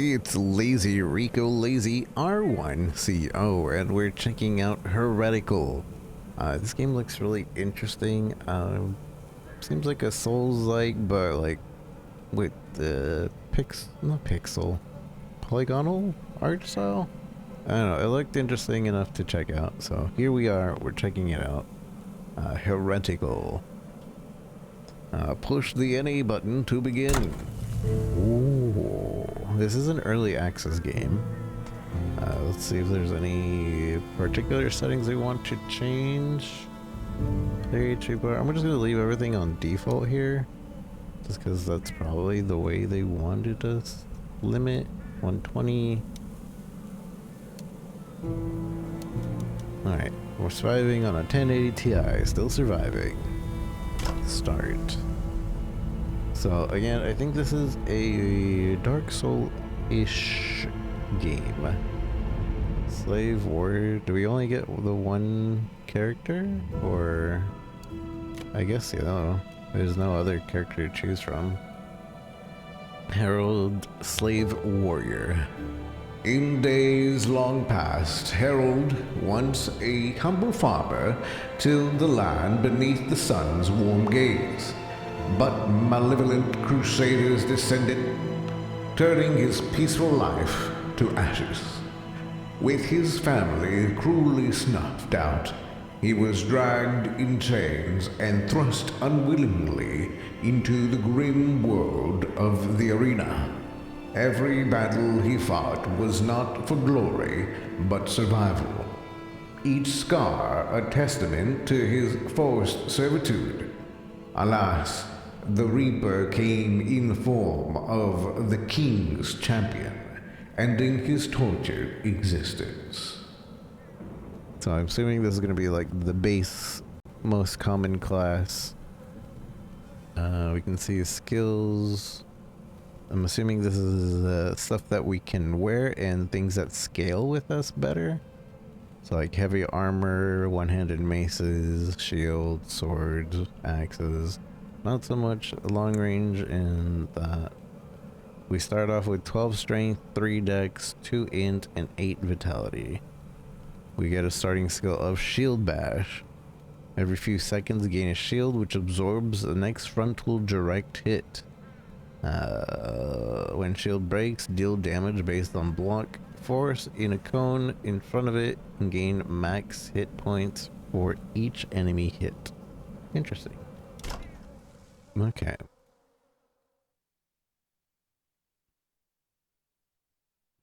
It's Lazy Rico Lazy R1CO, and we're checking out Heretical. This game looks really interesting. Seems like a Souls-like, but like with the not pixel, polygonal art style. I don't know. It looked interesting enough to check out. So here we are. We're checking it out. Heretical. Push the NA button to begin. Ooh, this is an early access game. Let's see if there's any particular settings we want to change. I'm just gonna leave everything on default here, just because that's probably the way they wanted us. Limit 120. Alright, we're surviving on a 1080 Ti, still surviving. Start. So again, I think this is a Dark Soul-ish game. Slave warrior. Do we only get the one character? Or I guess, you know, there's no other character to choose from. Herald, slave warrior. In days long past, Harold, once a humble farmer, tilled the land beneath the sun's warm gaze. But malevolent crusaders descended, turning his peaceful life to ashes. With his family cruelly snuffed out, he was dragged in chains and thrust unwillingly into the grim world of the arena. Every battle he fought was not for glory, but survival. Each scar a testament to his forced servitude. Alas, the Reaper came in the form of the King's champion, ending his tortured existence. So I'm assuming this is going to be like the base, most common class. We can see his skills. I'm assuming this is stuff that we can wear and things that scale with us better. So like heavy armor, one-handed maces, shields, swords, axes. Not so much long range in that. We start off with 12 strength, 3 dex, 2 int, and 8 vitality. We get a starting skill of shield bash. Every few seconds gain a shield which absorbs the next frontal direct hit. When shield breaks, deal damage based on block force in a cone in front of it and gain max hit points for each enemy hit. Interesting. Okay.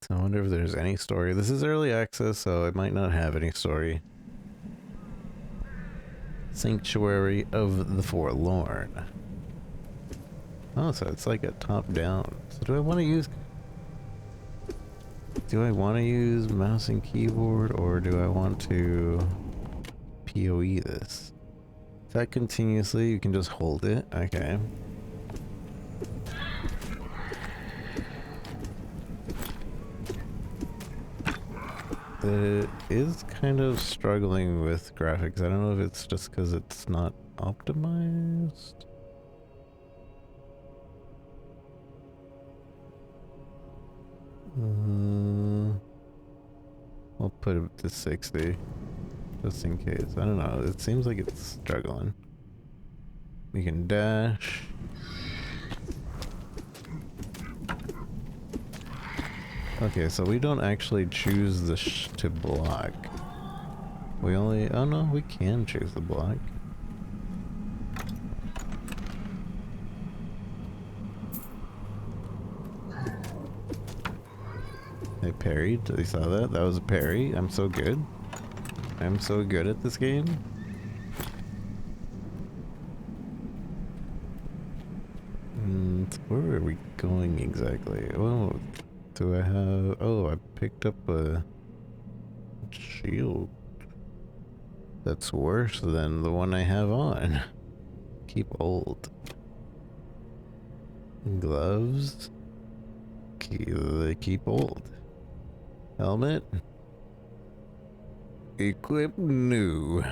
So I wonder if there's any story. This is early access, so it might not have any story. Sanctuary of the Forlorn. Oh, so it's like a top-down. So do I want to use mouse and keyboard, or do I want to PoE this? Is that continuously? You can just hold it? Okay. It is kind of struggling with graphics. I don't know if it's just because it's not optimized. I'll put it to 60 just in case. I don't know. It seems like it's struggling. We can dash. Okay, so we don't actually choose the to block. We only... Oh no, we can choose the block. I parried. You saw that? That was a parry. I'm so good. I'm so good at this game. Where are we going exactly? Oh, do I have... Oh, I picked up a shield that's worse than the one I have on. Keep old. Gloves. Keep old. Helmet. Equip new.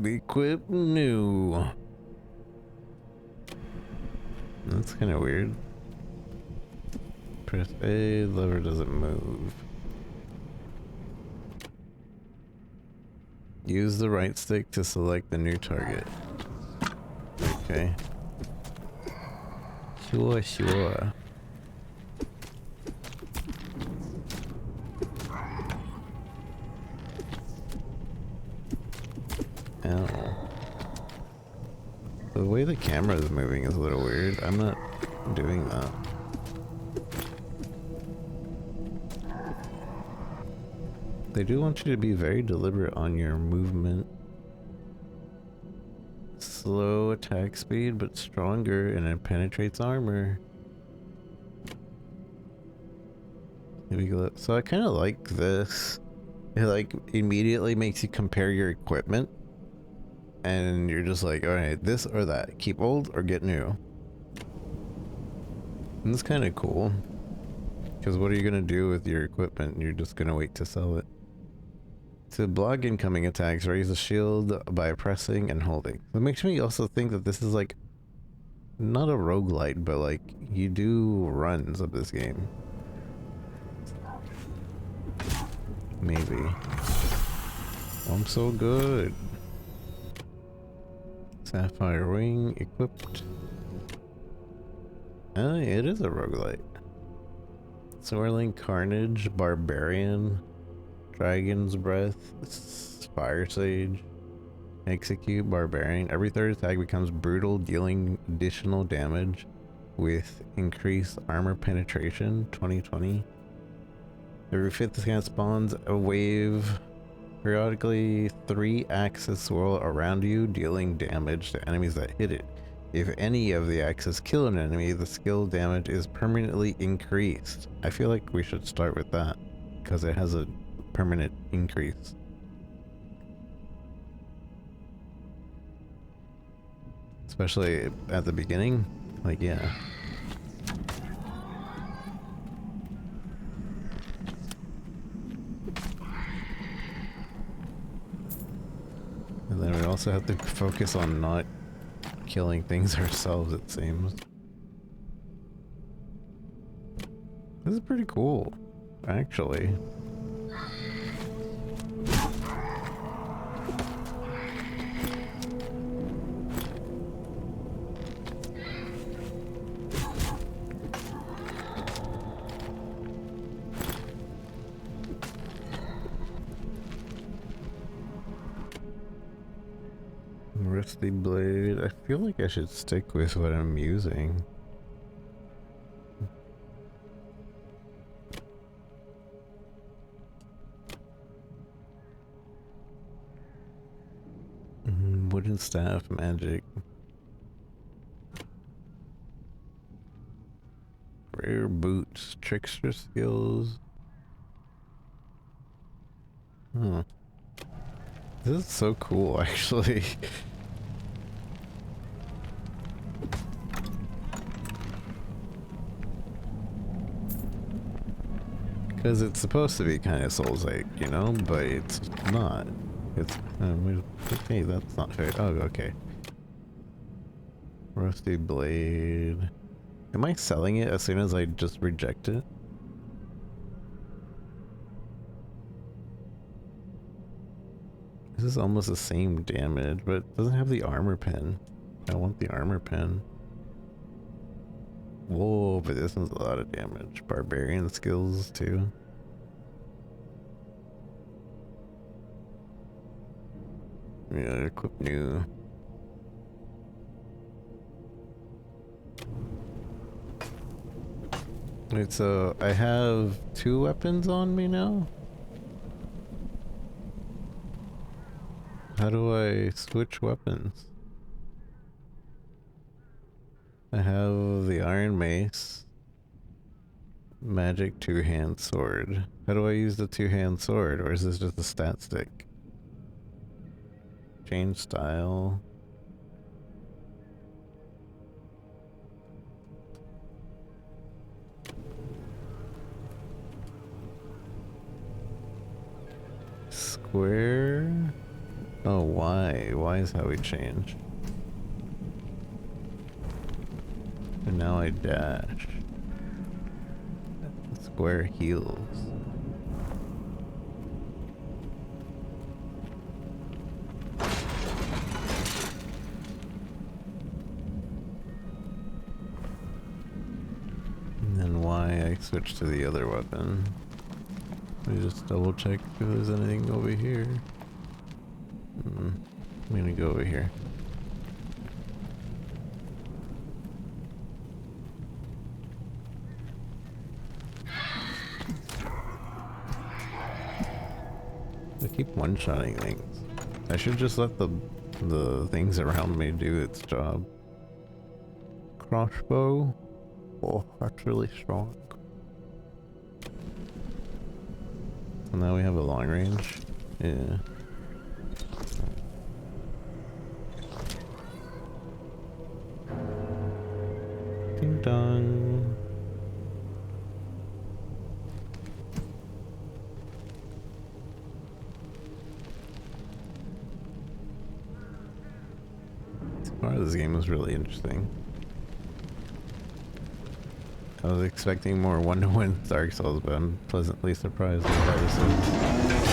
Equip new. That's kind of weird. Press A, lever doesn't move. Use the right stick to select the new target. Okay. Sure, sure. Ow. The way the camera is moving is a little weird. I'm not doing that. They do want you to be very deliberate on your movement. Slow attack speed, but stronger, and it penetrates armor. Here we go. So I kind of like this. It like immediately makes you compare your equipment. And you're just like, alright, this or that. Keep old or get new. And it's kind of cool. Because what are you going to do with your equipment? You're just going to wait to sell it. To block incoming attacks, raise the shield by pressing and holding. It makes me also think that this is like, not a roguelite, but like, you do runs of this game. Maybe. I'm so good. Sapphire Wing equipped. Oh, it is a roguelite. Swirling Carnage, Barbarian, Dragon's Breath, Fire Sage, Execute, Barbarian. Every third attack becomes brutal, dealing additional damage with increased armor penetration, 2020. Every fifth scan spawns a wave. Periodically, 3 axes swirl around you, dealing damage to enemies that hit it. If any of the axes kill an enemy, the skill damage is permanently increased. I feel like we should start with that, because it has a permanent increase. Especially at the beginning. Like, yeah. And then we also have to focus on not killing things ourselves, it seems. This is pretty cool, actually. Rusty blade. I feel like I should stick with what I'm using. Wooden staff magic. Rare boots. Trickster skills. Huh. This is so cool, actually. Because it's supposed to be kind of Souls-like, you know, but it's not. It's, okay, that's not fair. Oh, okay. Rusty blade. Am I selling it as soon as I just reject it? This is almost the same damage, but it doesn't have the armor pen. I want the armor pen. Whoa, but this one's a lot of damage. Barbarian skills, too. Yeah, equip new. Wait, so I have 2 weapons on me now? How do I switch weapons? I have the iron mace. Magic 2-hand sword. How do I use the 2-hand sword? Or is this just a stat stick? Change style. Square? Oh, Y. Y is how we change. And now I dash. Square heals. And then why I switched to the other weapon. Let me just double check if there's anything over here. I'm gonna go over here. I keep one-shotting things. I should just let the things around me do its job. Crossbow. Oh, that's really strong. So now we have a long range. Yeah. Ding dong. So far, this game was really interesting. I was expecting more one-to-one Dark Souls, but I'm pleasantly surprised by how this is.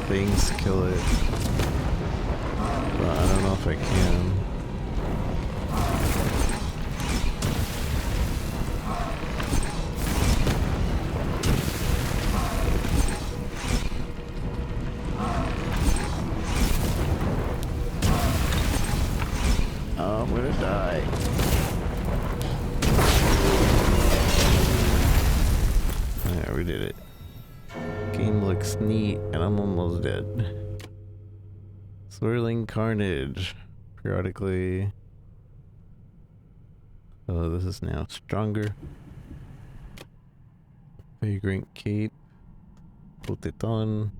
Things kill it, but I don't know if I can. Oh, I'm gonna die. Yeah, we did it. Game looks neat, and I'm almost dead. Swirling Carnage. Periodically. Oh, this is now stronger. Vagrant Cape. Put it on.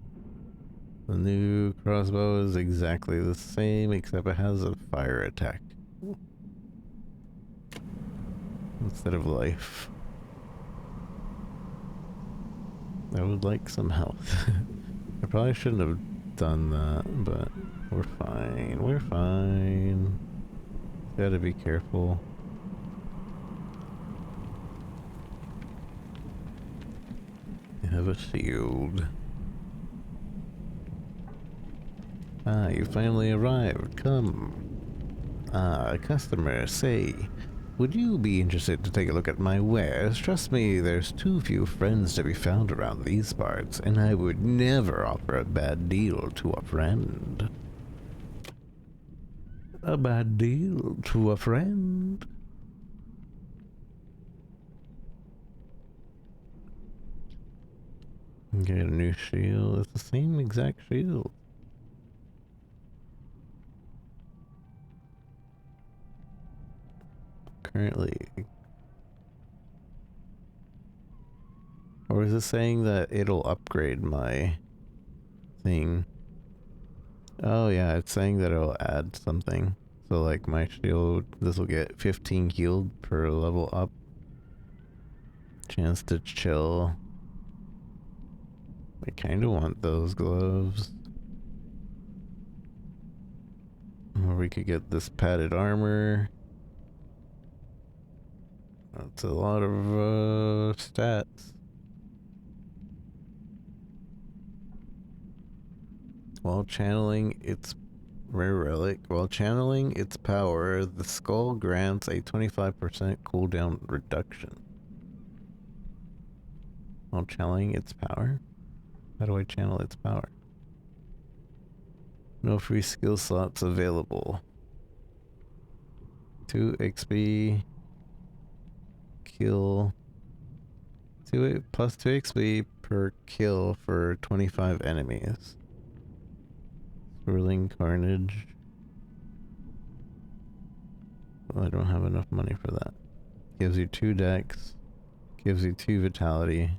The new crossbow is exactly the same, except it has a fire attack instead of life. I would like some health. I probably shouldn't have done that, but we're fine. We're fine. Gotta be careful. I have a shield. Ah, you finally arrived. Come. Ah, a customer, say. Would you be interested to take a look at my wares? Trust me, there's too few friends to be found around these parts, and I would never offer a bad deal to a friend. A bad deal to a friend? Get a new shield. It's the same exact shield. Currently. Or is it saying that it'll upgrade my thing? Oh yeah, it's saying that it'll add something. So like my shield, this will get 15 healed per level up. Chance to chill. I kind of want those gloves. Or we could get this padded armor. That's a lot of stats. While channeling its rare relic, while channeling its power, the skull grants a 25% cooldown reduction. While channeling its power? How do I channel its power? No free skill slots available. 2 XP. Kill. plus 2 XP per kill for 25 enemies. Swirling Carnage. Well, I don't have enough money for that. Gives you 2 dex. Gives you 2 vitality.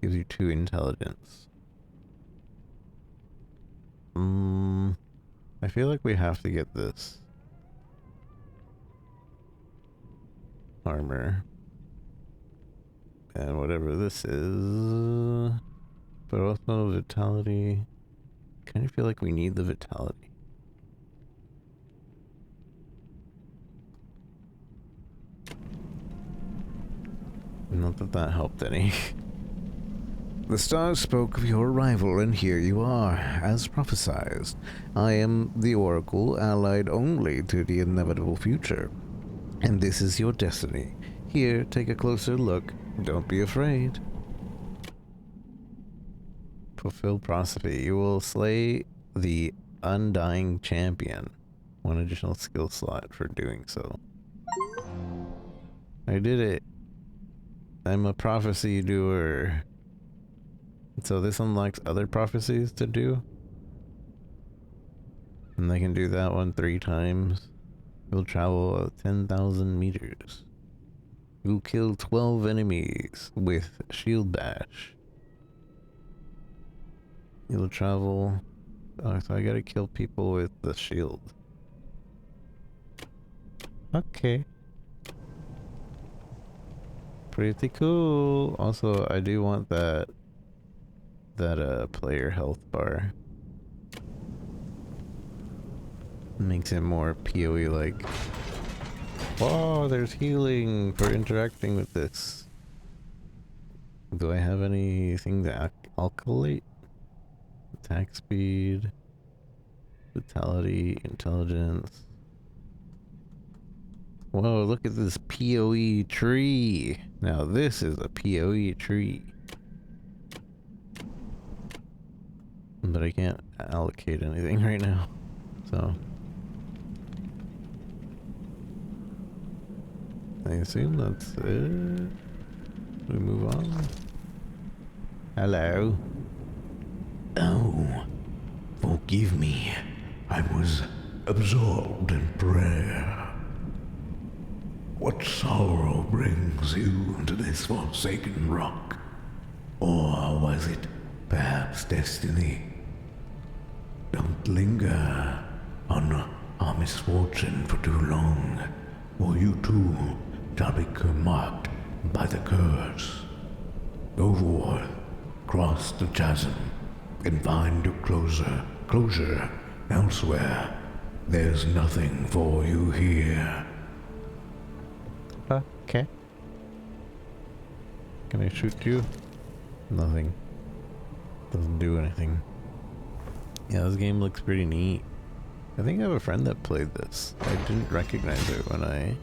Gives you 2 intelligence. I feel like we have to get this. Armor. And whatever this is. But also vitality. Kind of feel like we need the vitality. Not that that helped any. The stars spoke of your arrival, and here you are, as prophesied. I am the Oracle, allied only to the inevitable future. And this is your destiny. Here, take a closer look. Don't be afraid. Fulfill prophecy. You will slay the undying champion. 1 additional skill slot for doing so. I did it. I'm a prophecy doer. So this unlocks other prophecies to do. And I can do that one 3 times. You'll travel 10,000 meters. You'll kill 12 enemies with shield bash. You'll travel... Oh, so I gotta kill people with the shield. Okay. Pretty cool. Also, I do want that player health bar. Makes it more PoE like. Whoa, there's healing for interacting with this. Do I have anything to calculate? Attack speed, vitality, intelligence. Whoa, look at this PoE tree. Now this is a PoE tree. But I can't allocate anything right now. So I assume that's it. We move on. Hello. Oh, forgive me. I was absorbed in prayer. What sorrow brings you to this forsaken rock? Or was it perhaps destiny? Don't linger on our misfortune for too long, or you too shall become marked by the curse. Go forth, cross the chasm, and find your closure elsewhere. There's nothing for you here. Okay. Can I shoot you? Nothing. Doesn't do anything. Yeah, this game looks pretty neat. I think I have a friend that played this. I didn't recognize it when I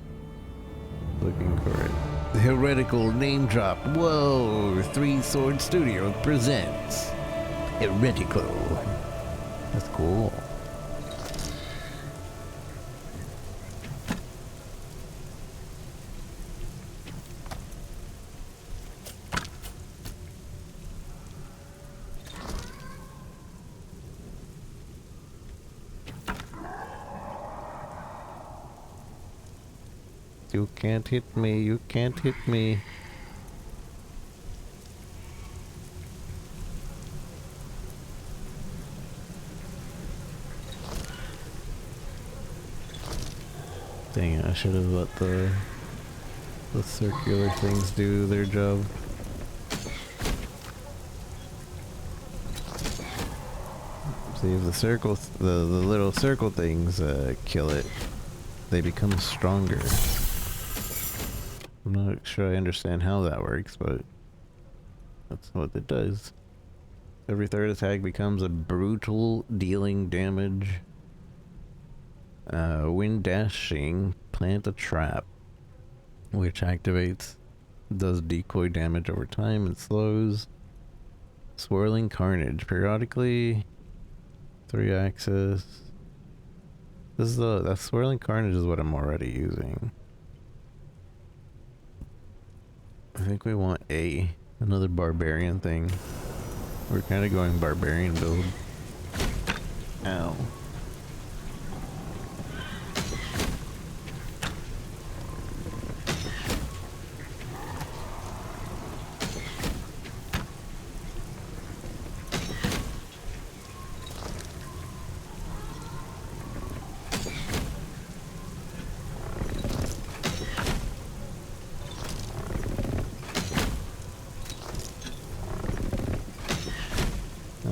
was looking for it. The Heretical name drop. Whoa! 3 Sword Studio presents Heretical. That's cool. You can't hit me, you can't hit me. Dang it, I should have let the circular things do their job. See, if the little circle things kill it, they become stronger. I'm not sure I understand how that works, but that's what it does. Every 3rd attack becomes a brutal, dealing damage. When dashing, plant a trap, which activates, does decoy damage over time and slows. Swirling Carnage, periodically 3-axis. That Swirling Carnage is what I'm already using. I think we want another barbarian thing. We're kind of going barbarian build. Ow.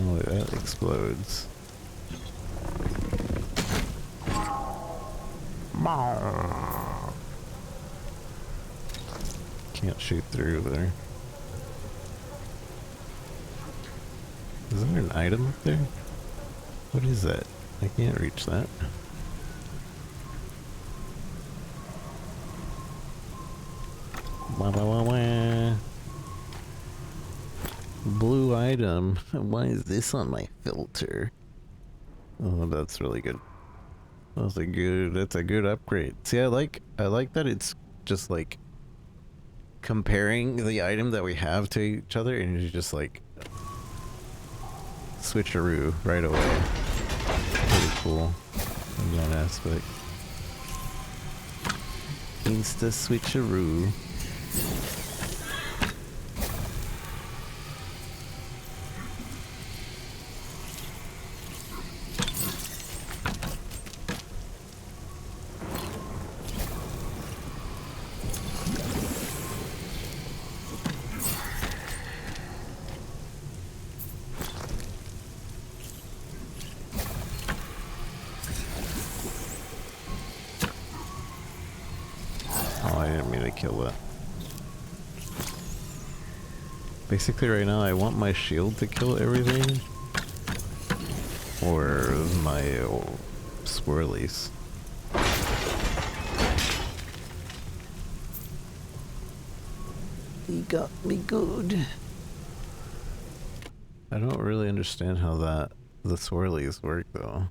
Oh, that explodes. Can't shoot through there. Is there an item up there? What is that? I can't reach that. Wah, wah, wah, wah. Blue item. Why is this on my filter? Oh, that's really good. That's a good upgrade. See, I like that it's just like comparing the item that we have to each other, and you just like switcheroo right away. Pretty cool in that aspect. Insta switcheroo. Oh, I didn't mean to kill that. Basically right now I want my shield to kill everything. Or my swirlies. He got me good. I don't really understand how the swirlies work though.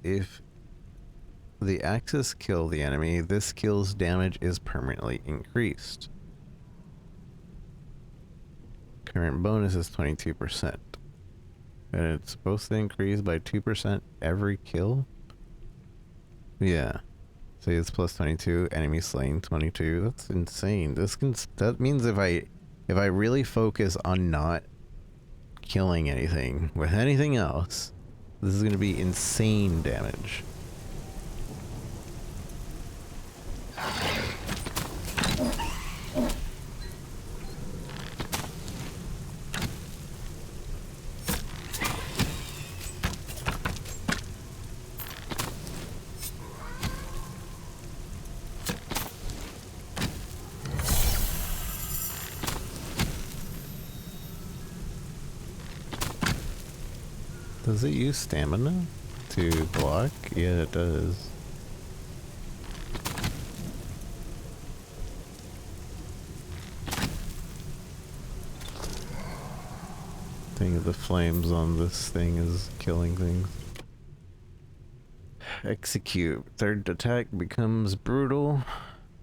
If the axes kill the enemy, this skill's damage is permanently increased. Current bonus is 22%. And it's supposed to increase by 2% every kill? Yeah. See, it's plus 22, enemy slain 22. That's insane. That means if I really focus on not killing anything with anything else, this is going to be insane damage. Does it use stamina to block? Yeah, it does. Thing of the flames on this thing is killing things. Execute. Third attack becomes brutal.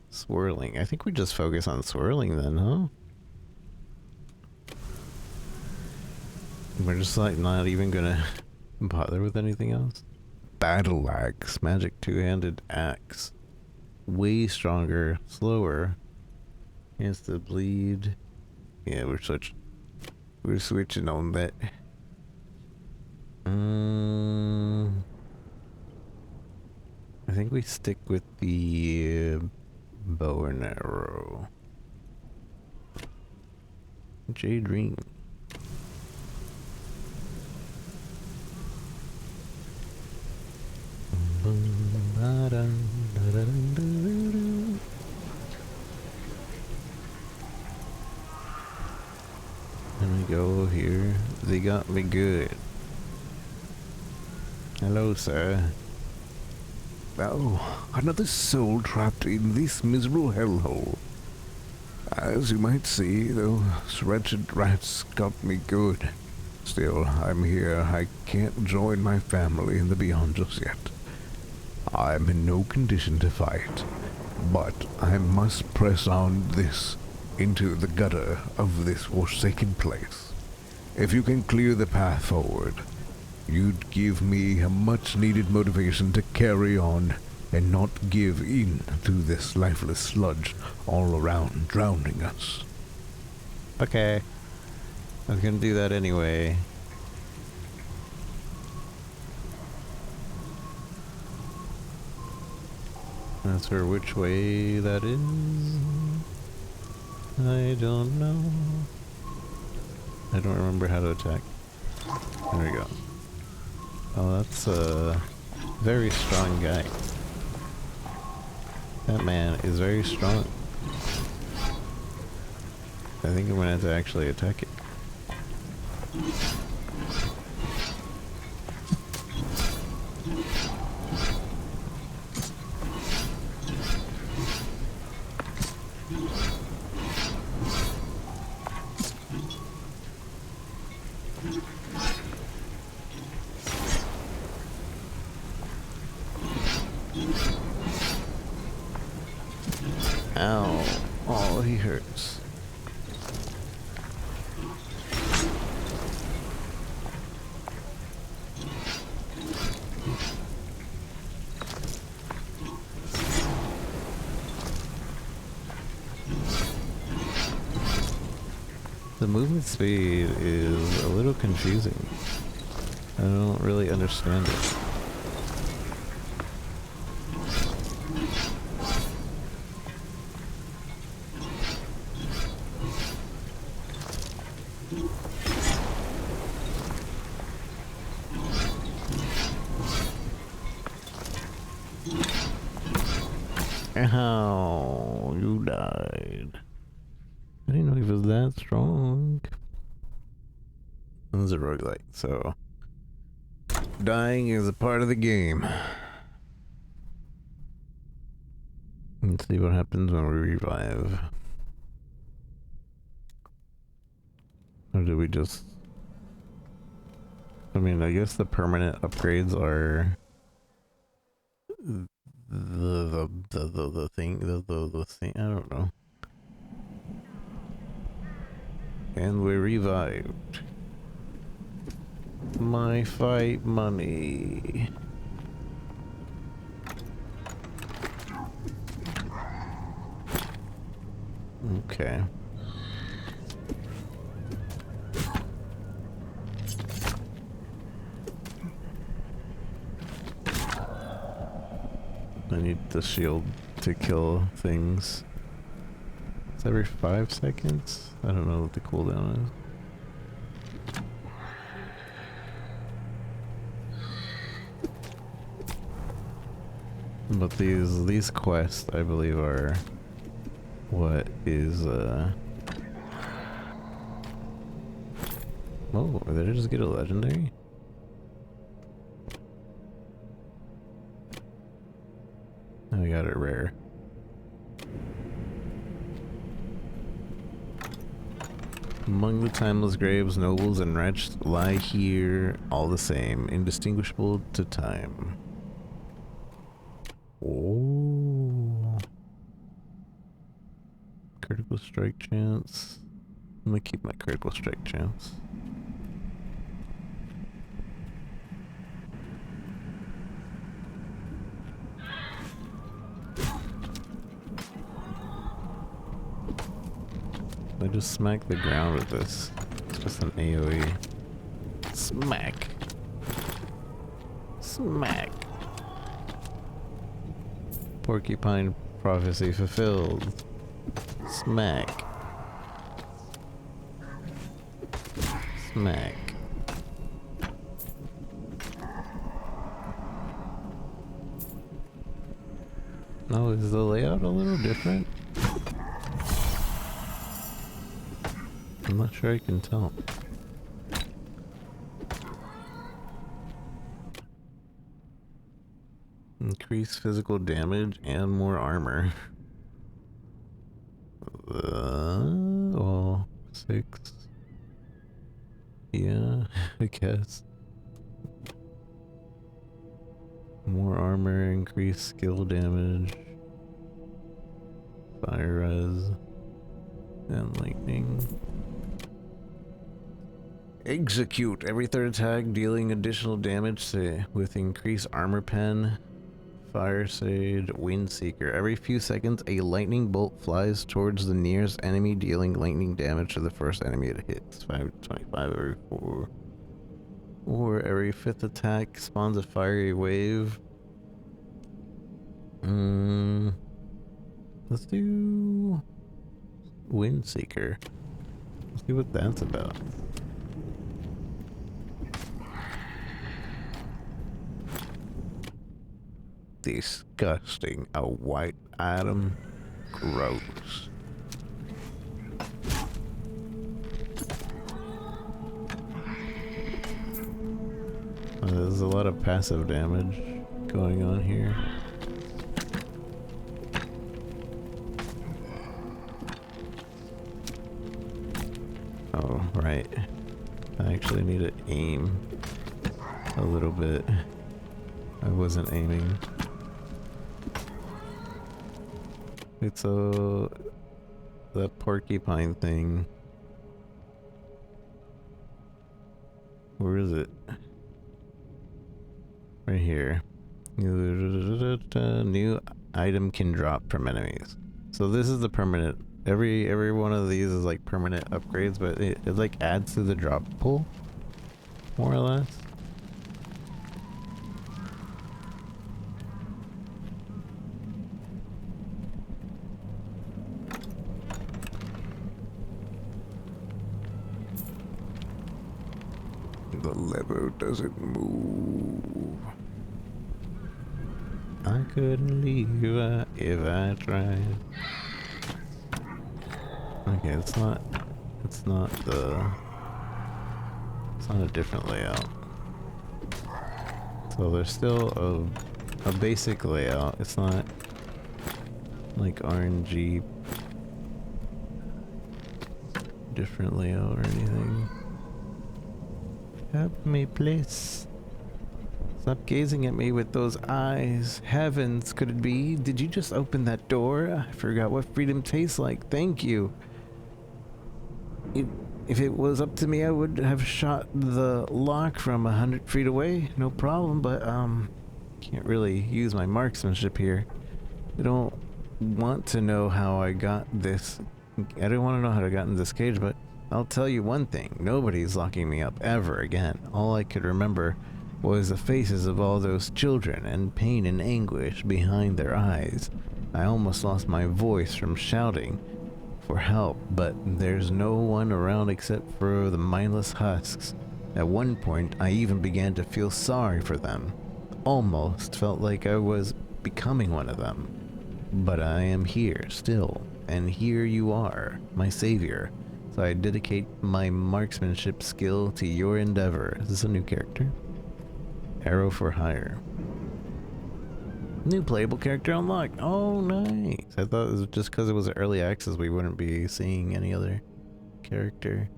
Swirling. I think we just focus on swirling then, huh? We're just like not even gonna bother with anything else. Battle axe, magic two-handed axe. Way stronger, slower. Chance to bleed. Yeah, we're switching on that. I think we stick with the bow and arrow. Jade ring. Let me go here. They got me good. Hello, sir. Oh, another soul trapped in this miserable hellhole. As you might see, those wretched rats got me good. Still, I'm here. I can't join my family in the beyond just yet. I'm in no condition to fight. but I must press on this into the gutter of this forsaken place. If you can clear the path forward, you'd give me a much-needed motivation to carry on and not give in to this lifeless sludge all around, drowning us. Okay. I was gonna do that anyway. As for which way that is, I don't know. I don't remember how to attack. There we go. Oh, that's a very strong guy. That man is very strong. I think I'm gonna have to actually attack it. Ow. Oh, he hurts. The movement speed is a little confusing. I don't really understand it. Ow, you died. I didn't know he was that strong. This is a roguelike, so dying is a part of the game. Let's see what happens when we revive. Or do we just... I mean, I guess the permanent upgrades are the thing, I don't know. And we revived. My fight money. Okay. I need the shield to kill things. It's every 5 seconds? I don't know what the cooldown is. But these quests, I believe, are what is oh, did I just get a legendary? I got it rare. Among the timeless graves, nobles and wretched lie here, all the same, indistinguishable to time. Oh. Critical strike chance. I'm gonna keep my critical strike chance. I just smack the ground with this. It's just an AoE. Smack. Smack. Porcupine prophecy fulfilled. Smack. Smack. Oh, is the layout a little different? I'm not sure I can tell. Increase physical damage and more armor. Well, 6. Yeah, I guess. More armor, increased skill damage. Fire res and lightning. Execute. Every third attack dealing additional damage with increased armor pen. Fire Sage, Windseeker. Every few seconds, a lightning bolt flies towards the nearest enemy, dealing lightning damage to the first enemy it hits. 525 every 4. Or every fifth attack spawns a fiery wave. Let's do Windseeker. Let's see what that's about. Disgusting. A white item. Gross. There's a lot of passive damage going on here. Oh, right. I actually need to aim a little bit. I wasn't aiming. It's that porcupine thing. Where is it? Right here. New item can drop from enemies. So this is the permanent. Every one of these is like permanent upgrades, but it like adds to the drop pool, more or less. The lever doesn't move. I couldn't leave if I tried. Okay, it's not a different layout. So there's still a basic layout. It's not like RNG different layout or anything. Help me, please. Stop gazing at me with those eyes. Heavens, could it be? Did you just open that door? I forgot what freedom tastes like. Thank you. If it was up to me, I would have shot the lock from 100 feet away. No problem, but, can't really use my marksmanship here. I don't want to know how I got this. I don't want to know how I got in this cage, but I'll tell you one thing. Nobody's locking me up ever again. All I could remember was the faces of all those children and pain and anguish behind their eyes. I almost lost my voice from shouting for help, but there's no one around except for the mindless husks. At one point, I even began to feel sorry for them. Almost felt like I was becoming one of them. But I am here still, and here you are, my savior. So I dedicate my marksmanship skill to your endeavor. Is this a new character? Arrow for hire. New playable character unlocked. Oh, nice. I thought it was just because it was early access we wouldn't be seeing any other character.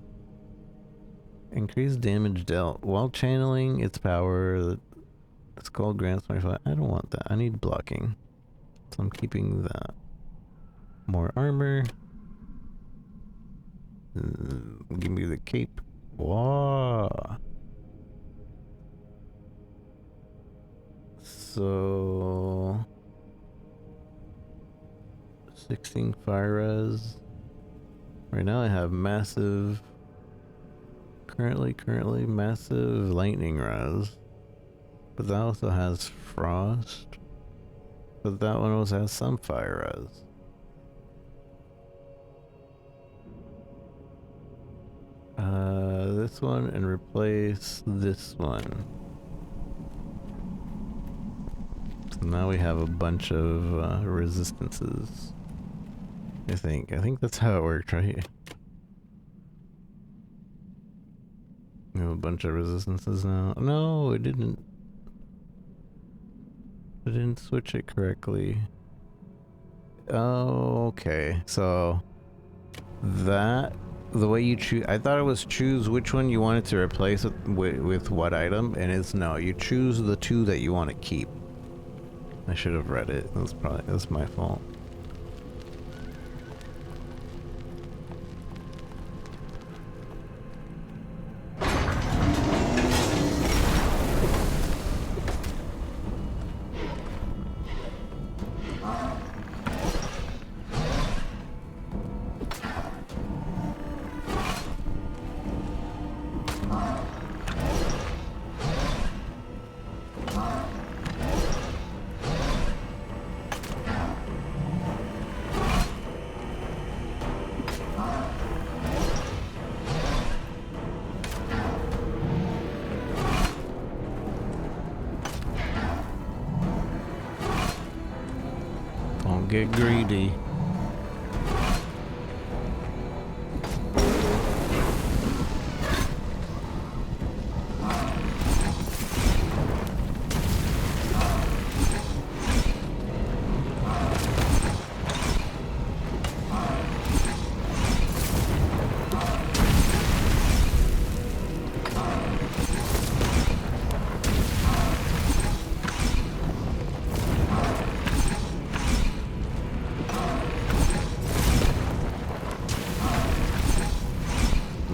Increased damage dealt while channeling its power. It's called grants 25. I don't want that. I need blocking. So I'm keeping that. More armor. Give me the cape. Wow. So 16 fire res. Right now I have massive currently massive lightning res. But that also has frost. But that one also has some fire res. This one and replace this one. So now we have a bunch of resistances. I think that's how it worked, right? We have a bunch of resistances now. No, it didn't. I didn't switch it correctly. Oh, okay. So that the way you choose, I thought it was choose which one you wanted to replace with what item, and it's no. You choose the two that you want to keep. I should have read it. That's my fault. get greedy.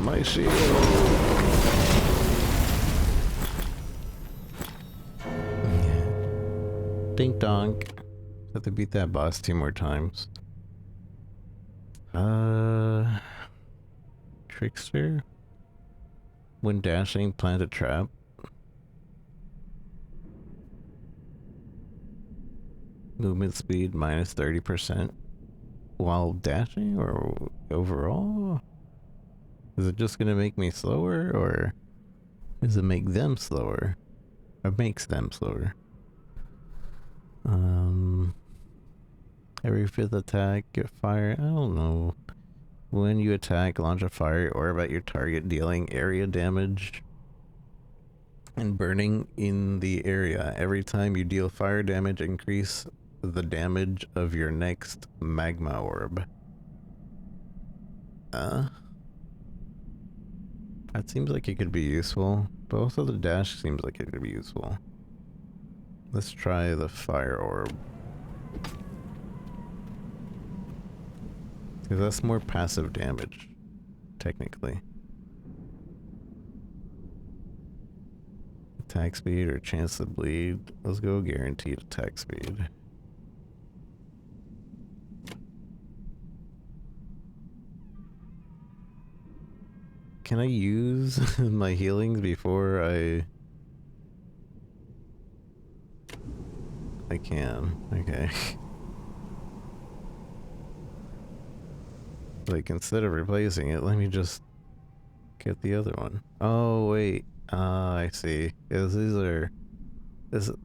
My shield. Dink donk. Have to beat that boss 2 more times. Trickster? When dashing, plant a trap. Movement speed minus 30%. While dashing or overall? Is it just gonna make me slower or does it make them slower? Or makes them slower? Every 5th attack, get fire. I don't know. When you attack, launch a fire orb at your target, dealing area damage and burning in the area. Every time you deal fire damage, increase the damage of your next magma orb. That seems like it could be useful, but also the dash seems like it could be useful. Let's try the fire orb. Because that's more passive damage, technically. Attack speed or chance to bleed. Let's go guaranteed attack speed. Can I use my healings before I can. Okay. Like, instead of replacing it, let me just get the other one. Oh, wait. I see. These are...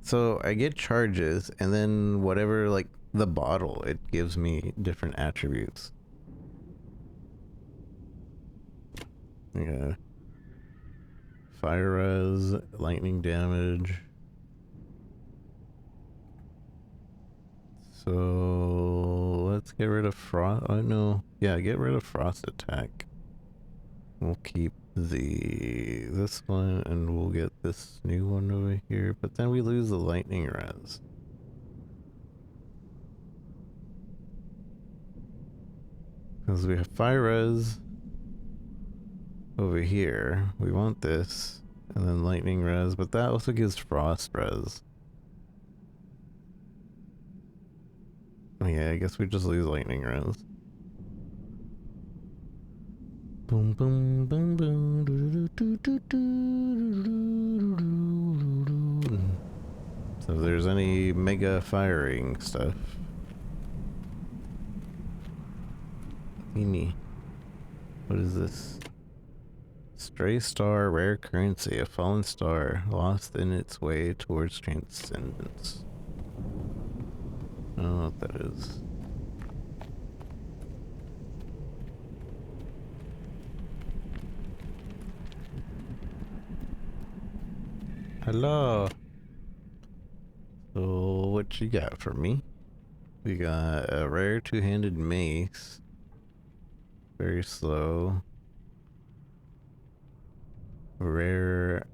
so I get charges, and then whatever, like, the bottle, it gives me different attributes. Yeah. Fire res, lightning damage. So let's get rid of frost. Oh no, yeah, get rid of frost attack. We'll keep this one, and we'll get this new one over here. But then we lose the lightning res. Because we have fire res over here. We want this, and then lightning res, but that also gives frost res. Yeah, I guess we just lose lightning res. Boom boom boom boom. So if there's any mega firing stuff. Mimi. What is this? Stray star, rare currency, a fallen star, lost in its way towards transcendence. I don't know what that is. Hello. So what you got for me? We got a rare two-handed mace. Very slow. Rare.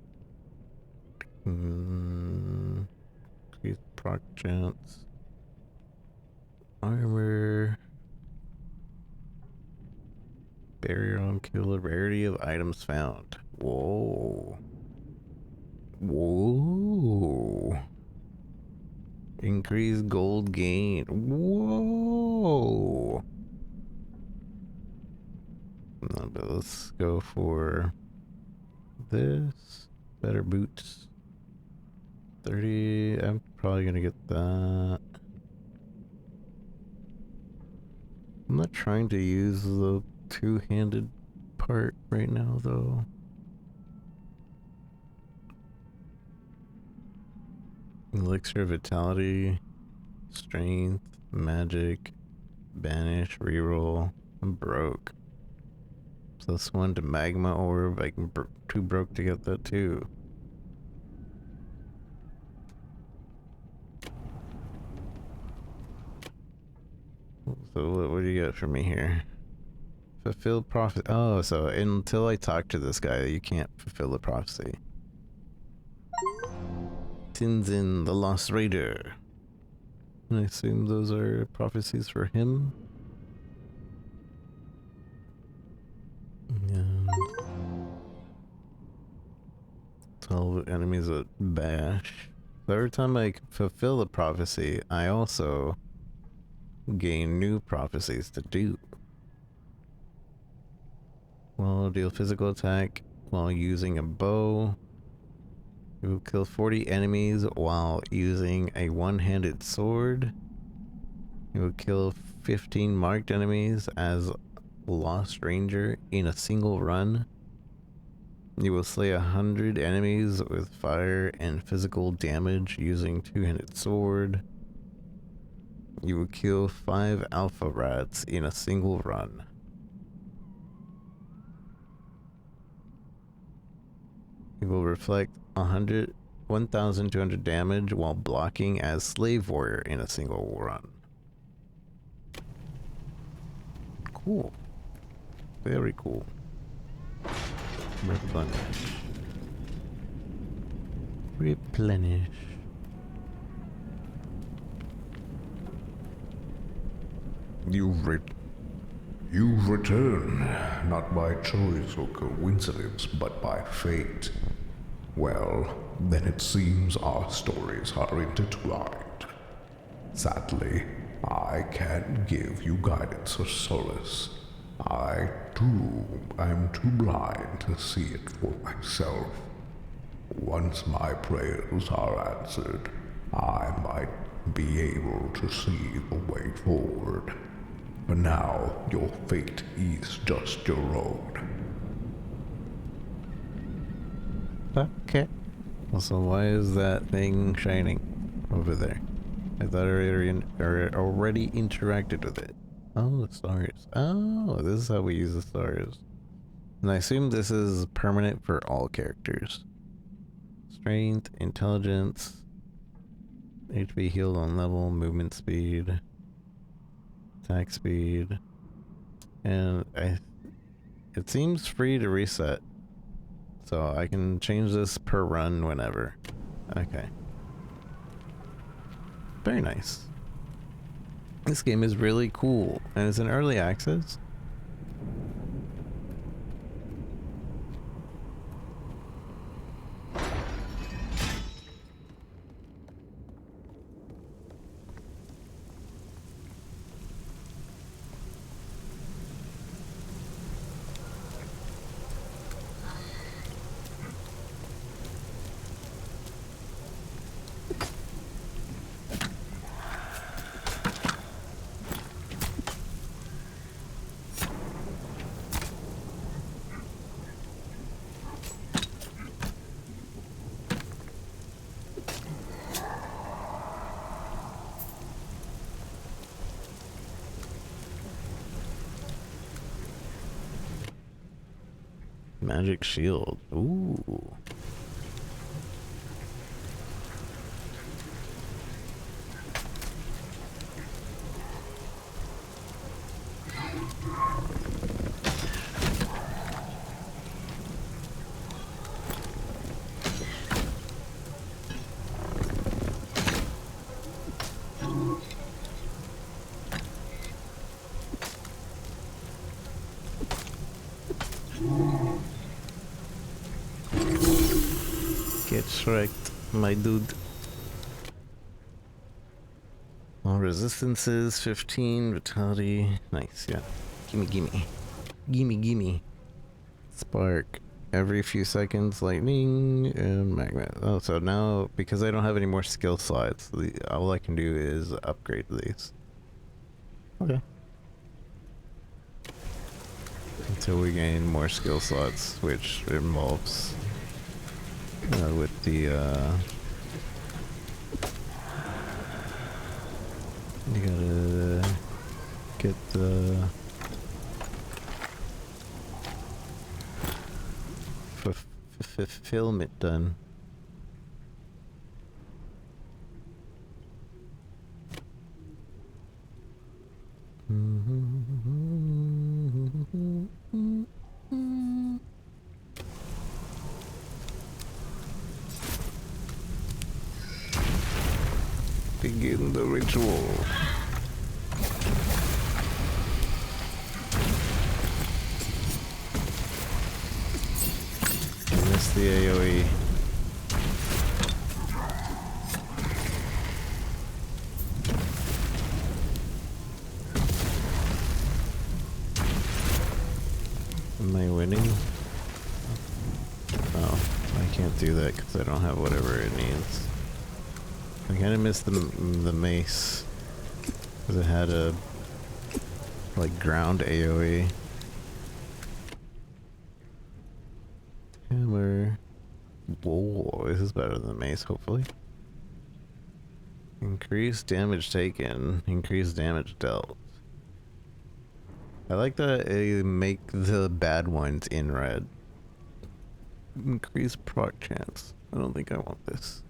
Increased proc chance. Armor. Barrier on kill. Rarity of items found. Whoa. Whoa. Increased gold gain. Whoa. No, but let's go for this. Better boots. 30. I'm probably gonna get that. I'm not trying to use the two-handed part right now, though. Elixir of vitality, strength. magic, banish, reroll. I'm broke. +1 to magma orb. I can too broke to get that too. So what do you got for me here? Fulfill prophecy. Oh, so until I talk to this guy, you can't fulfill the prophecy. Tinzin, the Lost Raider. I assume those are prophecies for him. And 12 enemies at bash. So every time I fulfill a prophecy, I also gain new prophecies to do. Well, deal physical attack while using a bow. You will kill 40 enemies while using a one-handed sword. You will kill 15 marked enemies as Lost Ranger in a single run. You will slay 100 enemies with fire and physical damage using two-handed sword. You will kill 5 alpha rats in a single run. You will reflect 1,200 damage while blocking as Slave Warrior in a single run. Cool. Very cool. Replenish. Replenish. You've returned, not by choice or coincidence, but by fate. Well, then it seems our stories are intertwined. Sadly, I can't give you guidance or solace. I, too, am too blind to see it for myself. Once my prayers are answered, I might be able to see the way forward. For now, your fate is just your own. Okay. Also, why is that thing shining over there? I thought I already interacted with it. Oh, the stars. Oh, this is how we use the stars. And I assume this is permanent for all characters. Strength, intelligence, HP healed on level, movement speed, attack speed, and it seems free to reset. So I can change this per run whenever. Okay. Very nice. This game is really cool, and it's in early access. Magic shield. Ooh. Get shreked, my dude. All resistances, 15, vitality. Nice, yeah. Gimme. Gimme. Spark. Every few seconds, lightning and magma. Oh, so now, because I don't have any more skill slots, all I can do is upgrade these. Okay. Until we gain more skill slots, which involves with the you gotta get the fulfillment done. Begin the ritual. I missed the AoE. Am I winning? Oh, I can't do that because I don't have whatever it needs. I kind of missed the mace because it had a like ground AoE. Hammer. Whoa, this is better than the mace, hopefully. Increase damage taken, increase damage dealt. I like that they make the bad ones in red. Increase proc chance. I don't think I want this.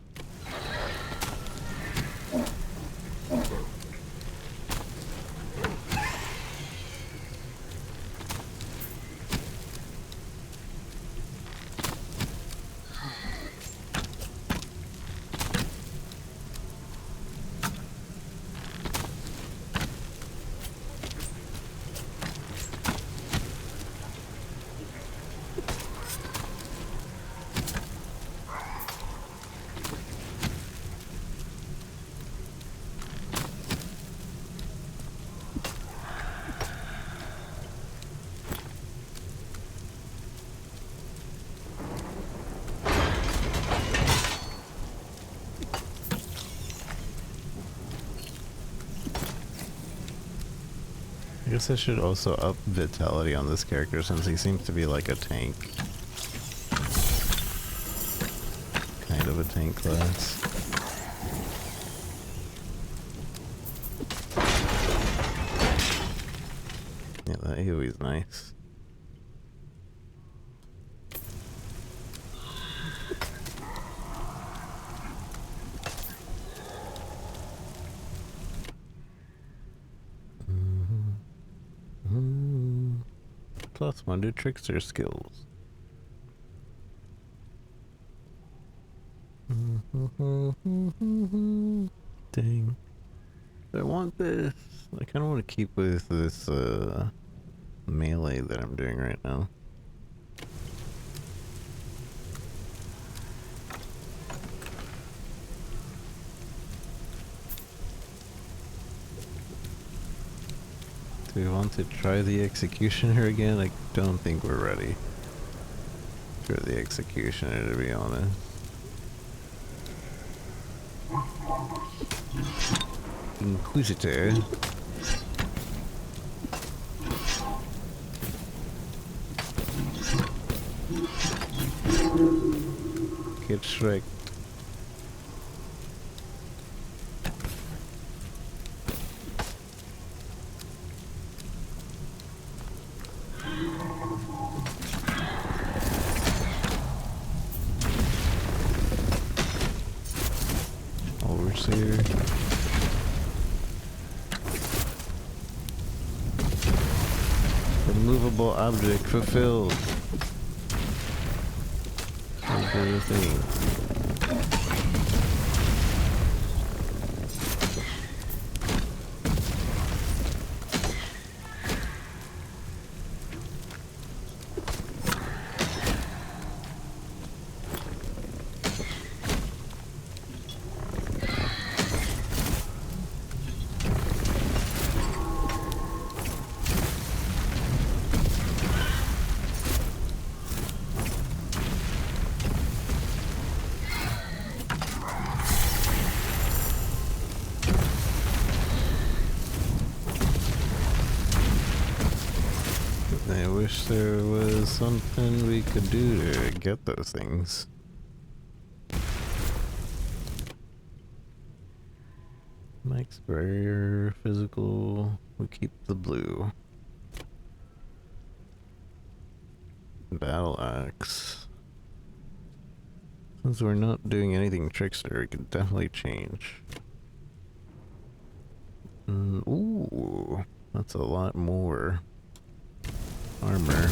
I guess I should also up vitality on this character since he seems to be like a tank. Kind of a tank class. Yeah, that AoE is nice. +1 to trickster skills. Dang. I want this. I kind of want to keep with this melee that I'm doing right now. Do we want to try the executioner again? I don't think we're ready for the executioner, to be honest. Inquisitor. Get Shrek. Overseer. Immovable object fulfilled. Over the thing. I wish there was something we could do to get those things. Max barrier, physical. We keep the blue. Battle axe. Since we're not doing anything trickster, we can definitely change. Ooh, that's a lot more armor.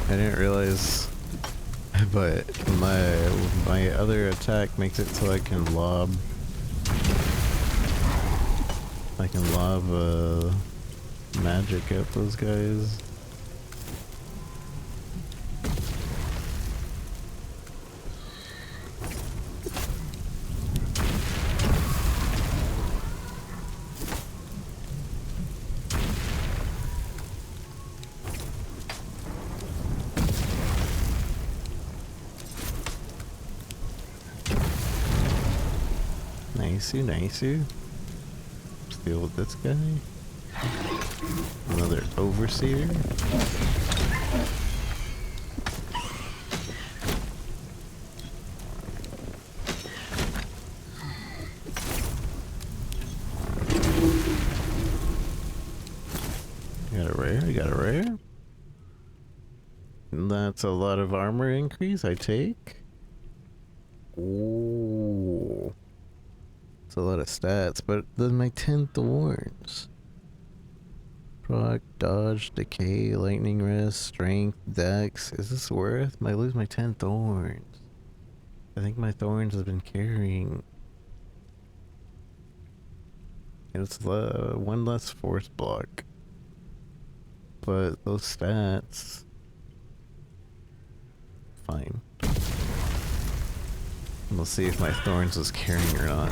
I didn't realize, but my other attack makes it so I can lob magic at those guys. Nicey. Deal with this guy. Another overseer. Got a rare. And that's a lot of armor increase I take. Ooh. It's a lot of stats, but then my 10 thorns. Proc, dodge, decay, lightning rest, strength, dex. Is this worth? Might lose my 10 thorns. I think my thorns have been carrying. It's one less force block. But those stats... Fine. We'll see if my thorns is carrying or not.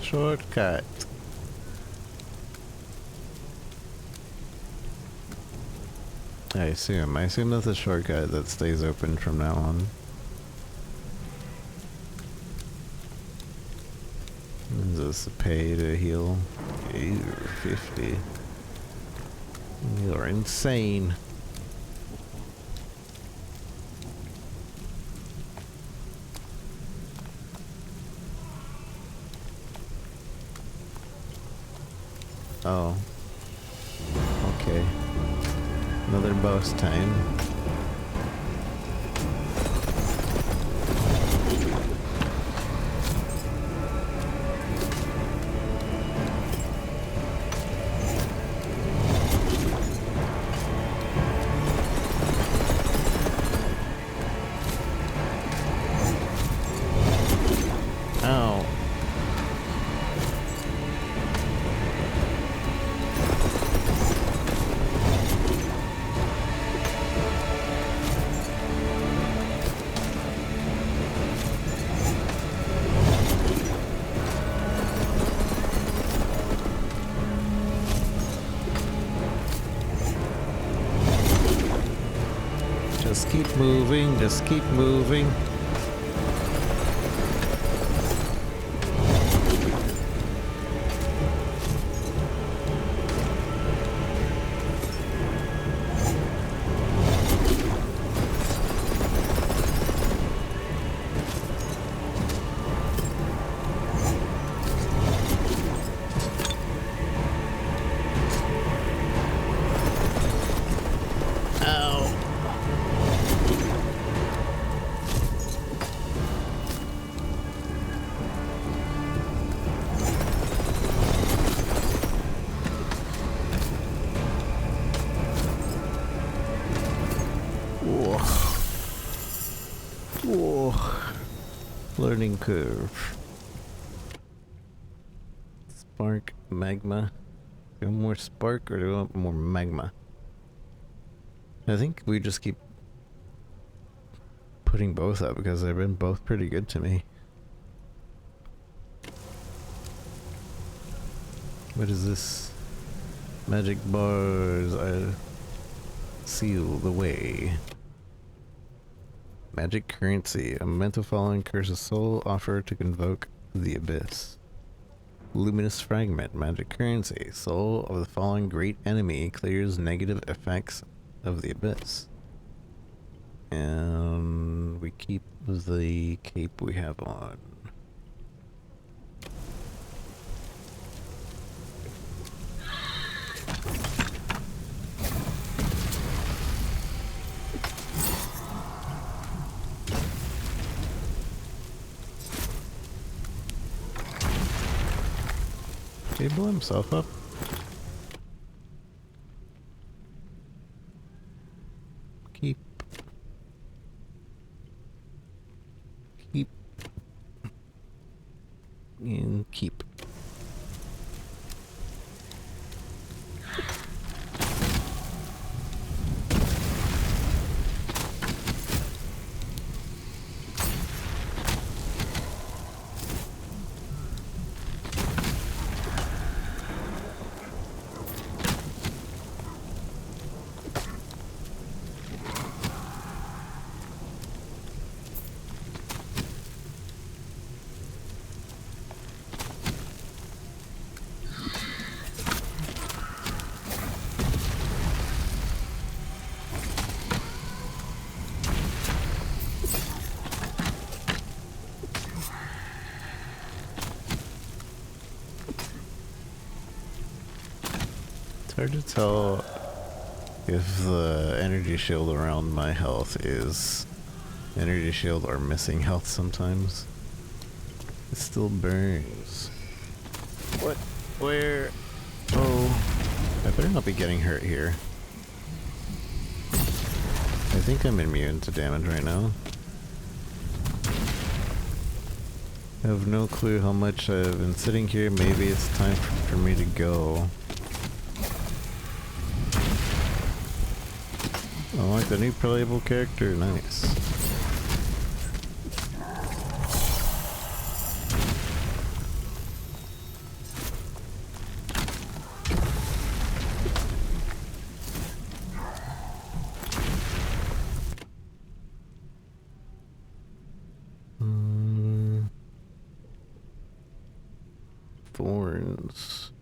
Shortcut. I assume that's a shortcut that stays open from now on. Is this a pay to heal? Ew, 50. You're insane. Oh. Okay. Another boss time. Ow. Just keep moving, just keep moving. Learning curve. Spark, magma. Do you want more spark or do you want more magma? I think we just keep putting both up because they've been both pretty good to me. What is this? Magic bars seal the way. Magic currency. A mental following curses soul offer to convoke the abyss. Luminous fragment. Magic currency. Soul of the fallen great enemy clears negative effects of the abyss. And we keep the cape we have on. Did he blow himself up? Keep. Keep. And keep. It's hard to tell if the energy shield around my health is energy shield or missing health sometimes. It still burns. What? Where? Oh. I better not be getting hurt here. I think I'm immune to damage right now. I have no clue how much I've been sitting here. Maybe it's time for me to go. I like the new playable character. Nice. Thorns.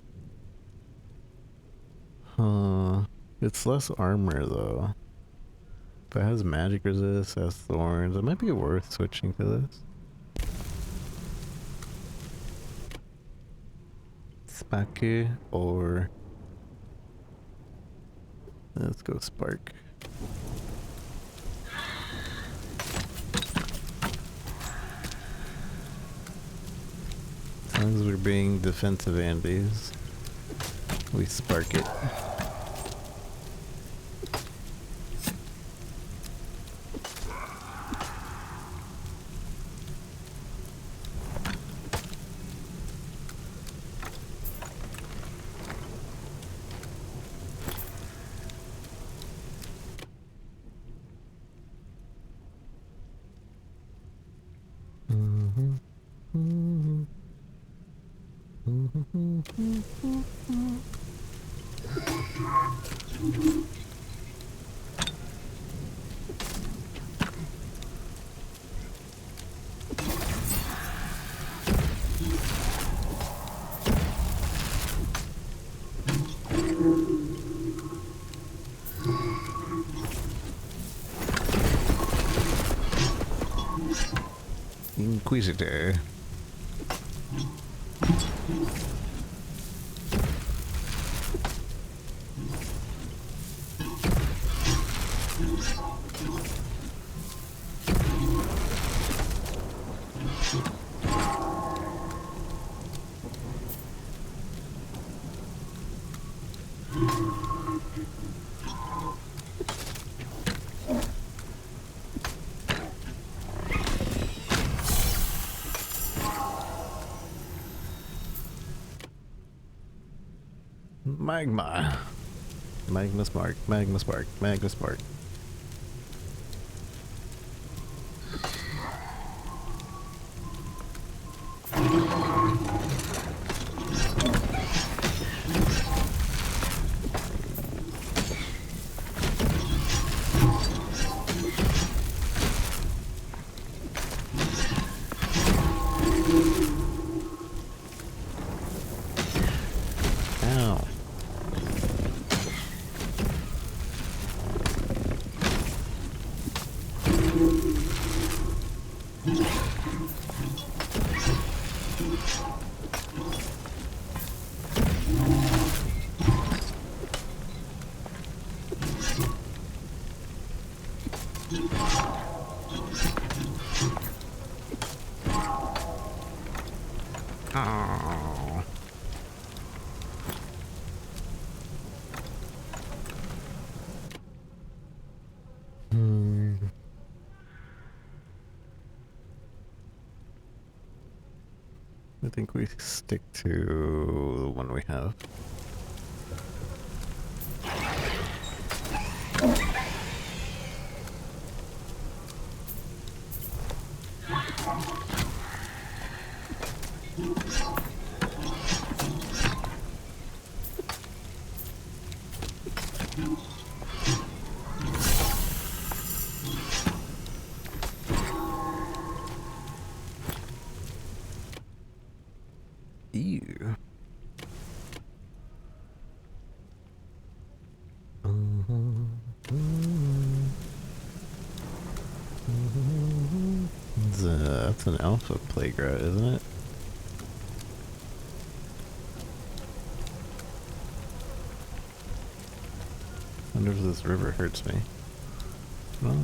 Huh. It's less armor though. If it has magic resist, has thorns, it might be worth switching to this. Spake or... Let's go Spark. As long as we're being defensive Andes, we Spark it. Inquisitor. Magma. Magma spark, magma spark, magma spark. Oh. I think we stick to the one we have. Ew. That's an alpha playground, isn't it? I wonder if this river hurts me. No.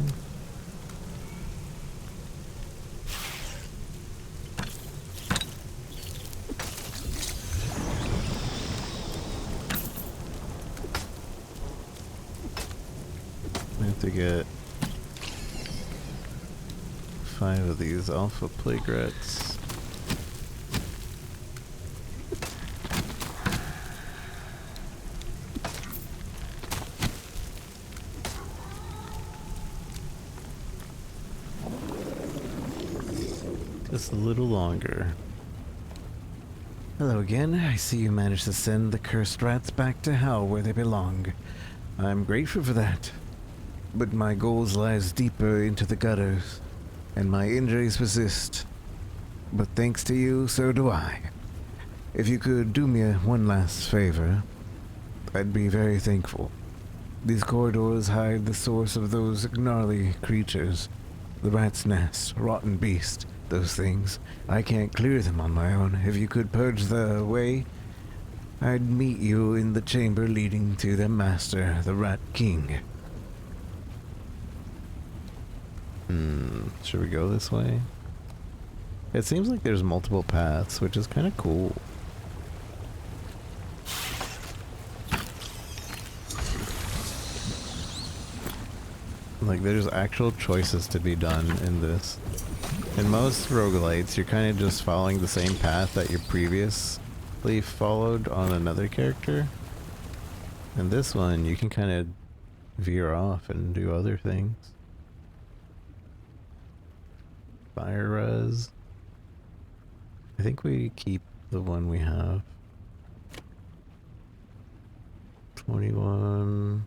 I have to get 5 of these alpha plagrets. Just a little longer. Hello again. I see you managed to send the cursed rats back to hell where they belong. I'm grateful for that. But my goals lies deeper into the gutters, and my injuries persist. But thanks to you, so do I. If you could do me one last favor, I'd be very thankful. These corridors hide the source of those gnarly creatures. The rat's nest, rotten beast, those things. I can't clear them on my own. If you could purge the way, I'd meet you in the chamber leading to their master, the Rat King. Should we go this way? It seems like there's multiple paths, which is kind of cool. Like, there's actual choices to be done in this. In most roguelites, you're kind of just following the same path that you previously followed on another character. In this one, you can kind of veer off and do other things. Fire res. I think we keep the one we have. 21.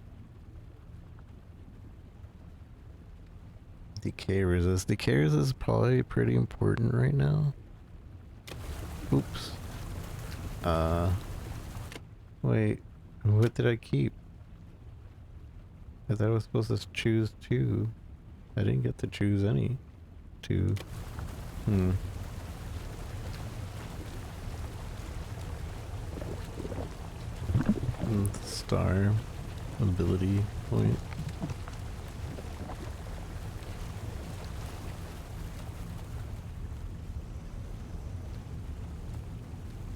Decay resist. Decay resist is probably pretty important right now. Oops. Wait. What did I keep? I thought I was supposed to choose 2. I didn't get to choose any. 2. Star ability point.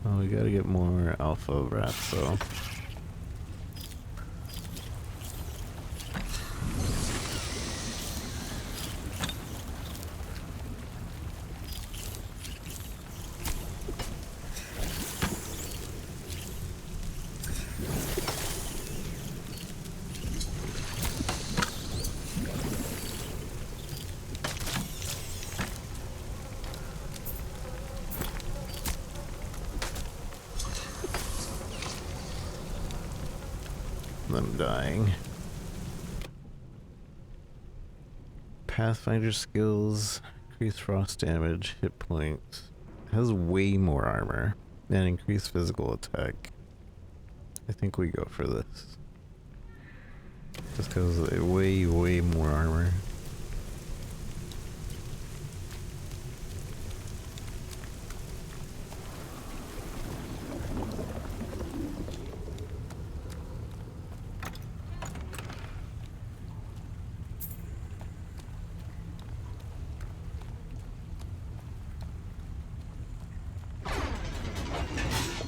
Oh, we gotta get more alpha rats, so. Them dying. Pathfinder skills, increase frost damage, hit points. Has way more armor and increased physical attack. I think we go for this. Just because way more armor.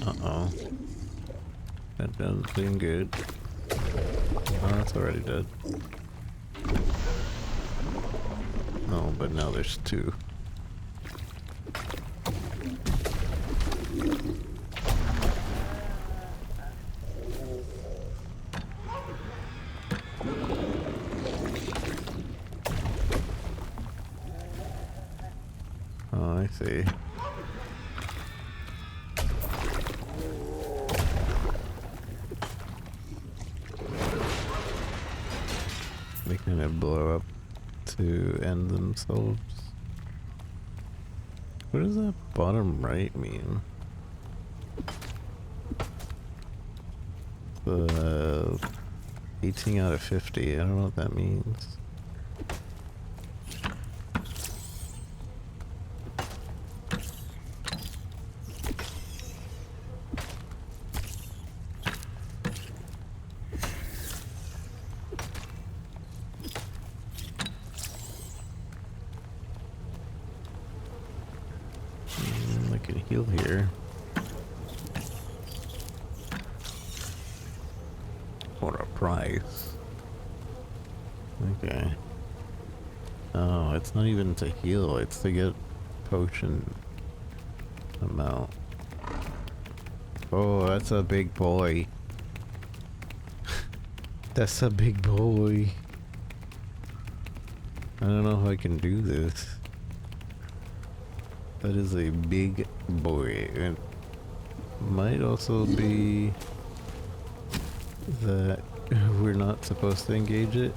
Uh-oh. That doesn't seem good. Oh, that's already dead. No, but now there's two. Oh, I see. They kind of blow up to end themselves. What does that bottom right mean? The 18 out of 50. I don't know what that means. I can heal here. For a price. Okay. Oh, it's not even to heal, it's to get potion amount. Oh, that's a big boy. That's a big boy. I don't know how I can do this. That is a big boy. It might also be that we're not supposed to engage it.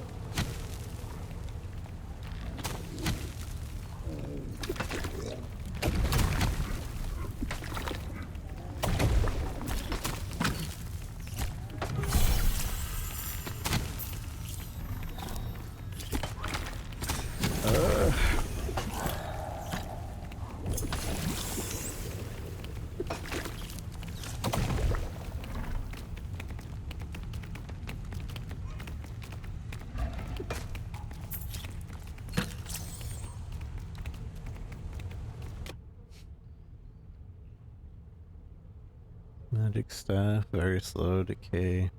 Magic staff, very slow decay.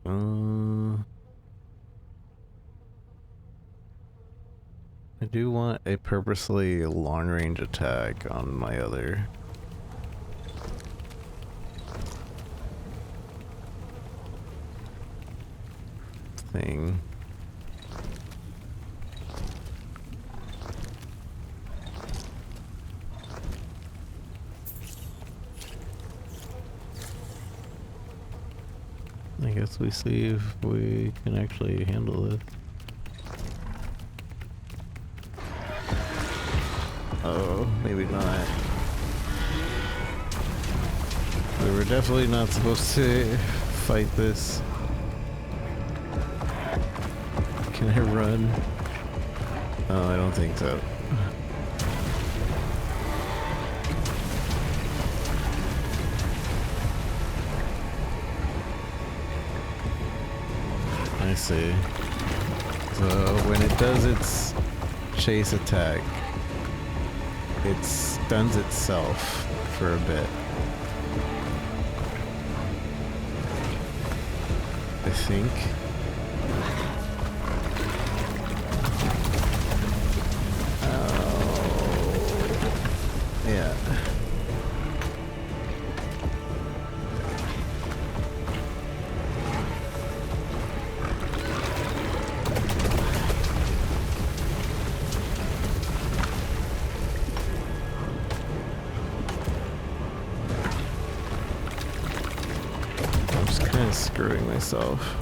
I do want a purposely long range attack on my other thing. I guess we see if we can actually handle this. Oh, maybe not. We were definitely not supposed to fight this. Can I run? Oh, I don't think so. I see. So when it does its chase attack, it stuns itself for a bit. I think. Oh. Yeah. Kind of screwing myself.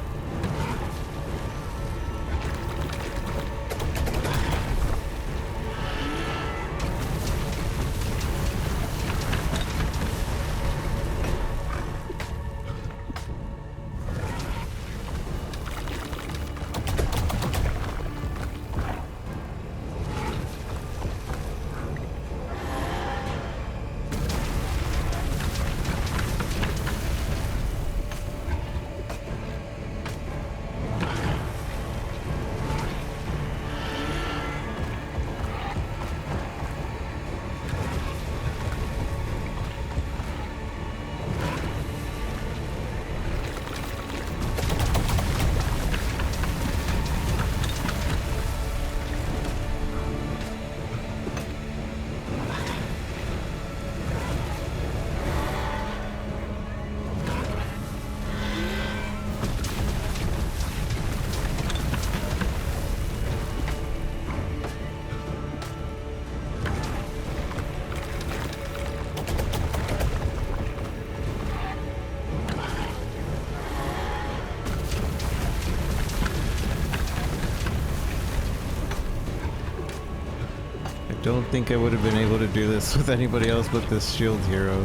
don't think I would have been able to do this with anybody else but this shield hero.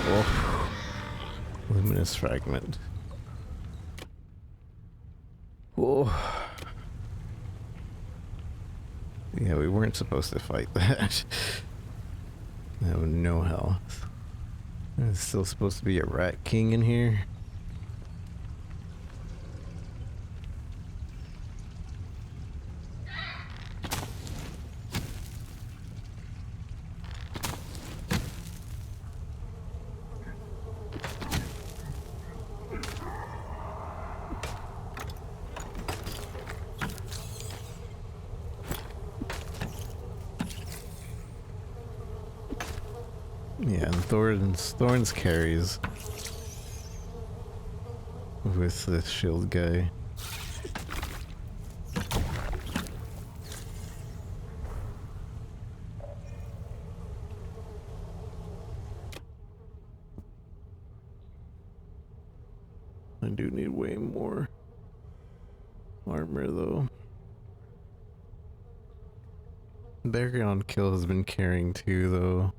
Oh. Luminous fragment. Oh. Yeah, we weren't supposed to fight that. I have no health. There's still supposed to be a rat king in here. Yeah, and Thorns carries with this shield guy. I do need way more armor though. Baryon Kill has been carrying too though.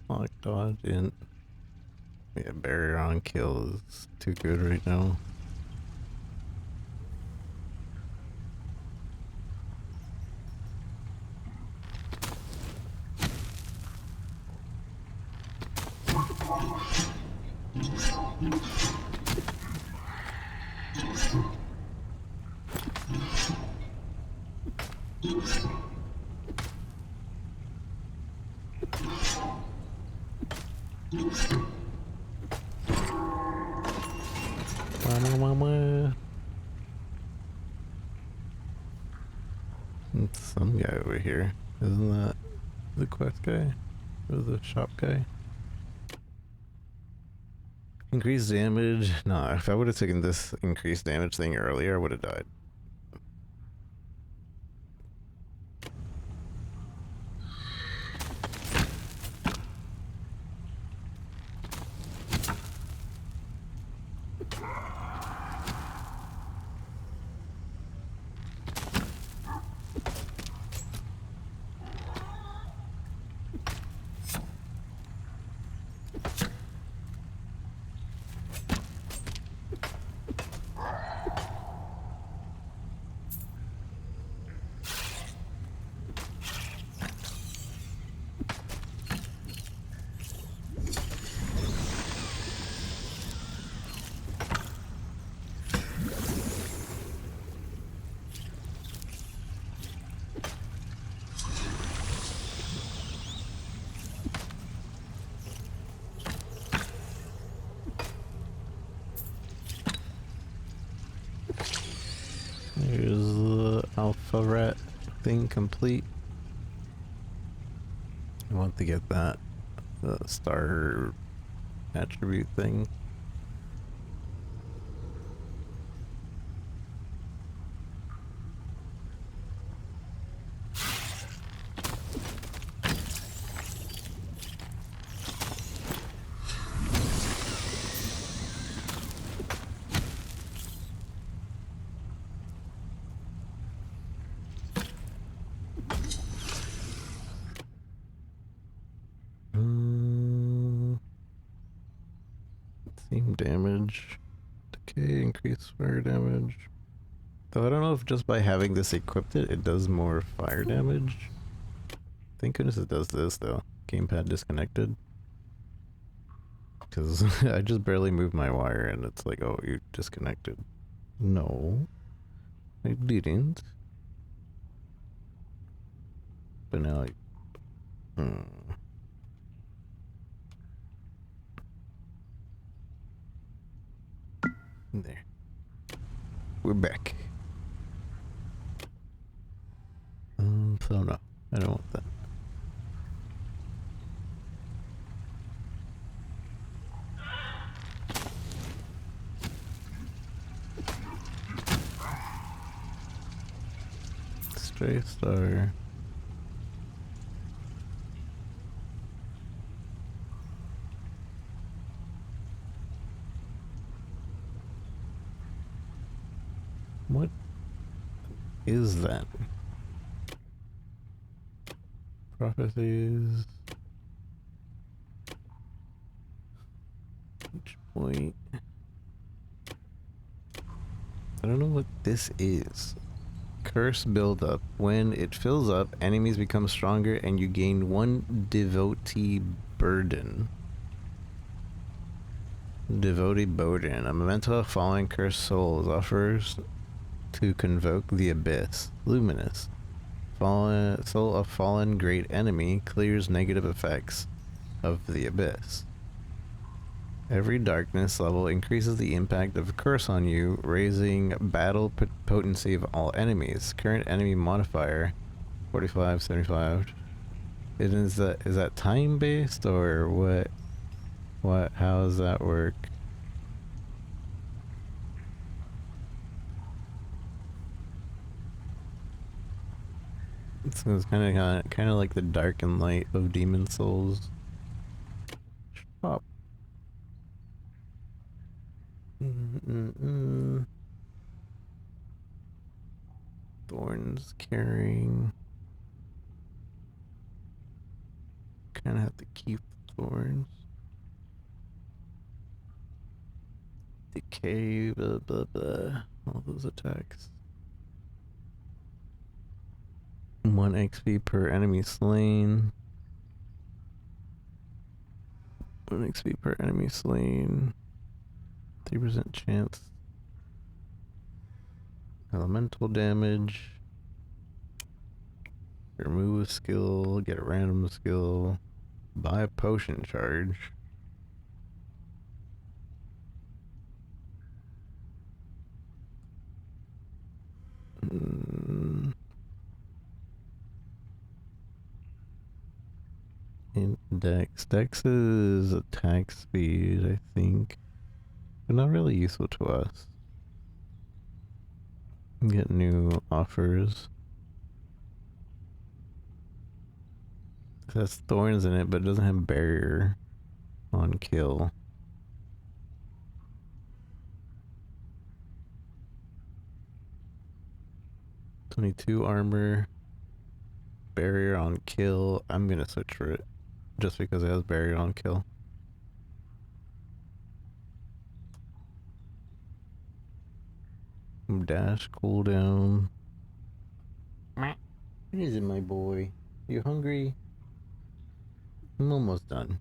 Lock dodge in. Yeah, Baryon Kill is too good right now. Mama. It's some guy over here. Isn't that the quest guy? Or the shop guy? Increased damage? Nah, if I would have taken this increased damage thing earlier, I would have died. Here's the alpha rat thing complete. I want to get that star attribute thing. Theme damage. Decay, increase fire damage. Though I don't know if just by having this equipped it does more fire damage. Thank goodness it does this though. Gamepad disconnected. Because I just barely moved my wire and it's like, oh, you disconnected. No, I didn't. But now there. We're back. So no, I don't want that. Stray star. What is that? Prophecies. Each point. I don't know what this is. Curse buildup. When it fills up, enemies become stronger and you gain 1 devotee burden. Devotee burden. A memento of fallen cursed souls offers to convoke the abyss. Luminous. Fallen soul of fallen great enemy clears negative effects of the abyss. Every darkness level increases the impact of curse on you, raising battle potency of all enemies. Current enemy modifier 45, 75. Is that time based or what? How does that work? It's kind of like the dark and light of Demon Souls. Shop. Thorns carrying. Kind of have to keep the thorns. Decay, blah blah blah. All those attacks. 1 XP per enemy slain. 1 XP per enemy slain. 3% chance. Elemental damage. Remove a skill. Get a random skill. Buy a potion charge. Dex is attack speed, I think. But not really useful to us. Get new offers. It has thorns in it, but it doesn't have barrier on kill. 22 armor. Barrier on kill. I'm gonna switch for it. Just because it has barrier on kill. Dash cooldown. What is it, my boy? You hungry? I'm almost done.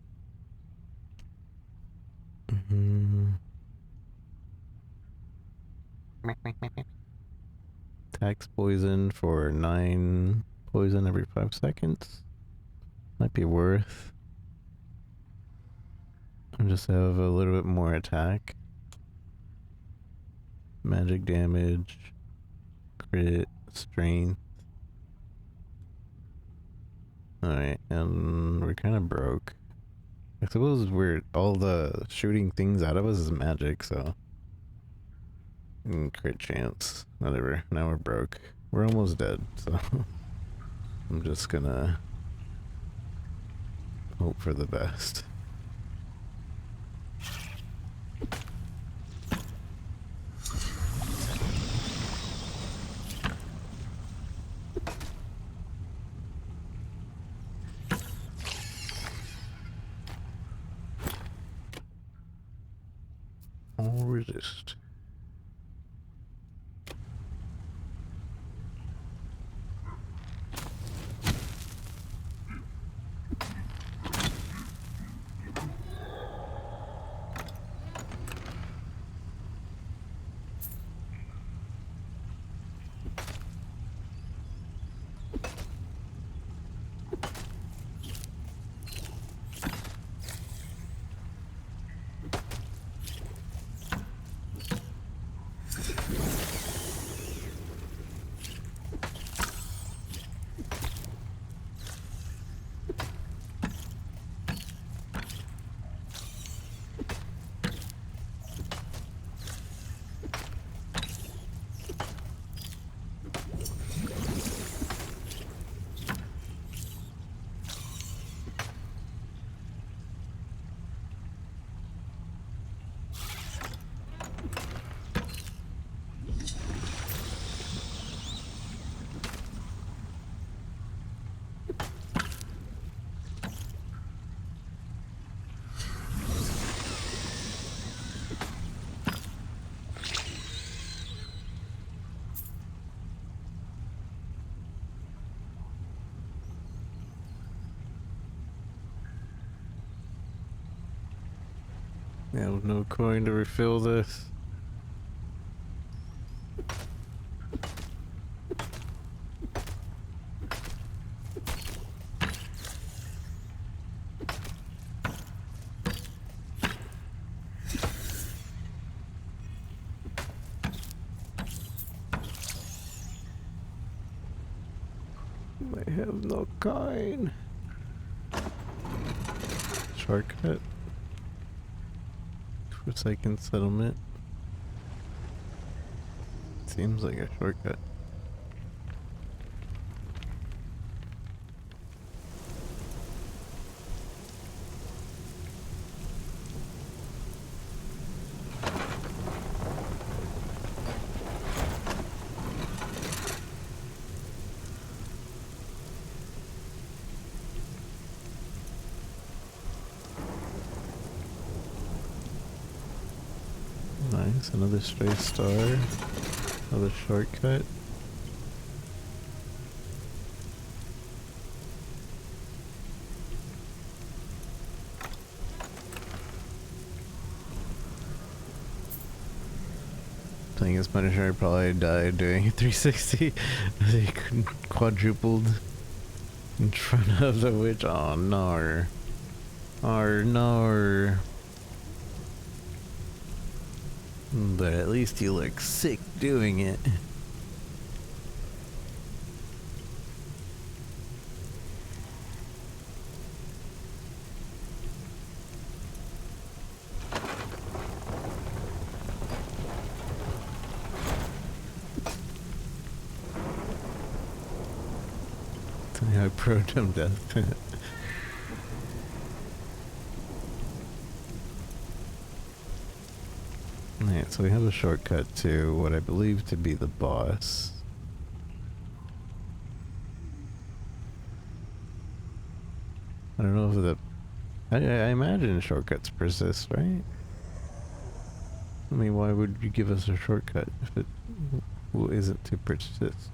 Tax poison for 9 poison every 5 seconds. Might be worth. And just have a little bit more attack. Magic damage. Crit. Strength. Alright, and we're kind of broke. I suppose all the shooting things out of us is magic, so. Crit chance. Whatever. Now we're broke. We're almost dead, so. I'm just gonna hope for the best. resist. Now, no coin to refill this. I have no coin. Shortcut. Forsaken settlement. Seems like a shortcut. Nice, another stray star. Another shortcut. Playing as Punisher, I probably died doing 360. They quadrupled in front of the witch. Oh no. Oh no. But at least you look sick doing it. I pro'd him death. Alright, so we have a shortcut to what I believe to be the boss. I don't know if the... I imagine shortcuts persist, right? I mean, why would you give us a shortcut if it isn't to persist?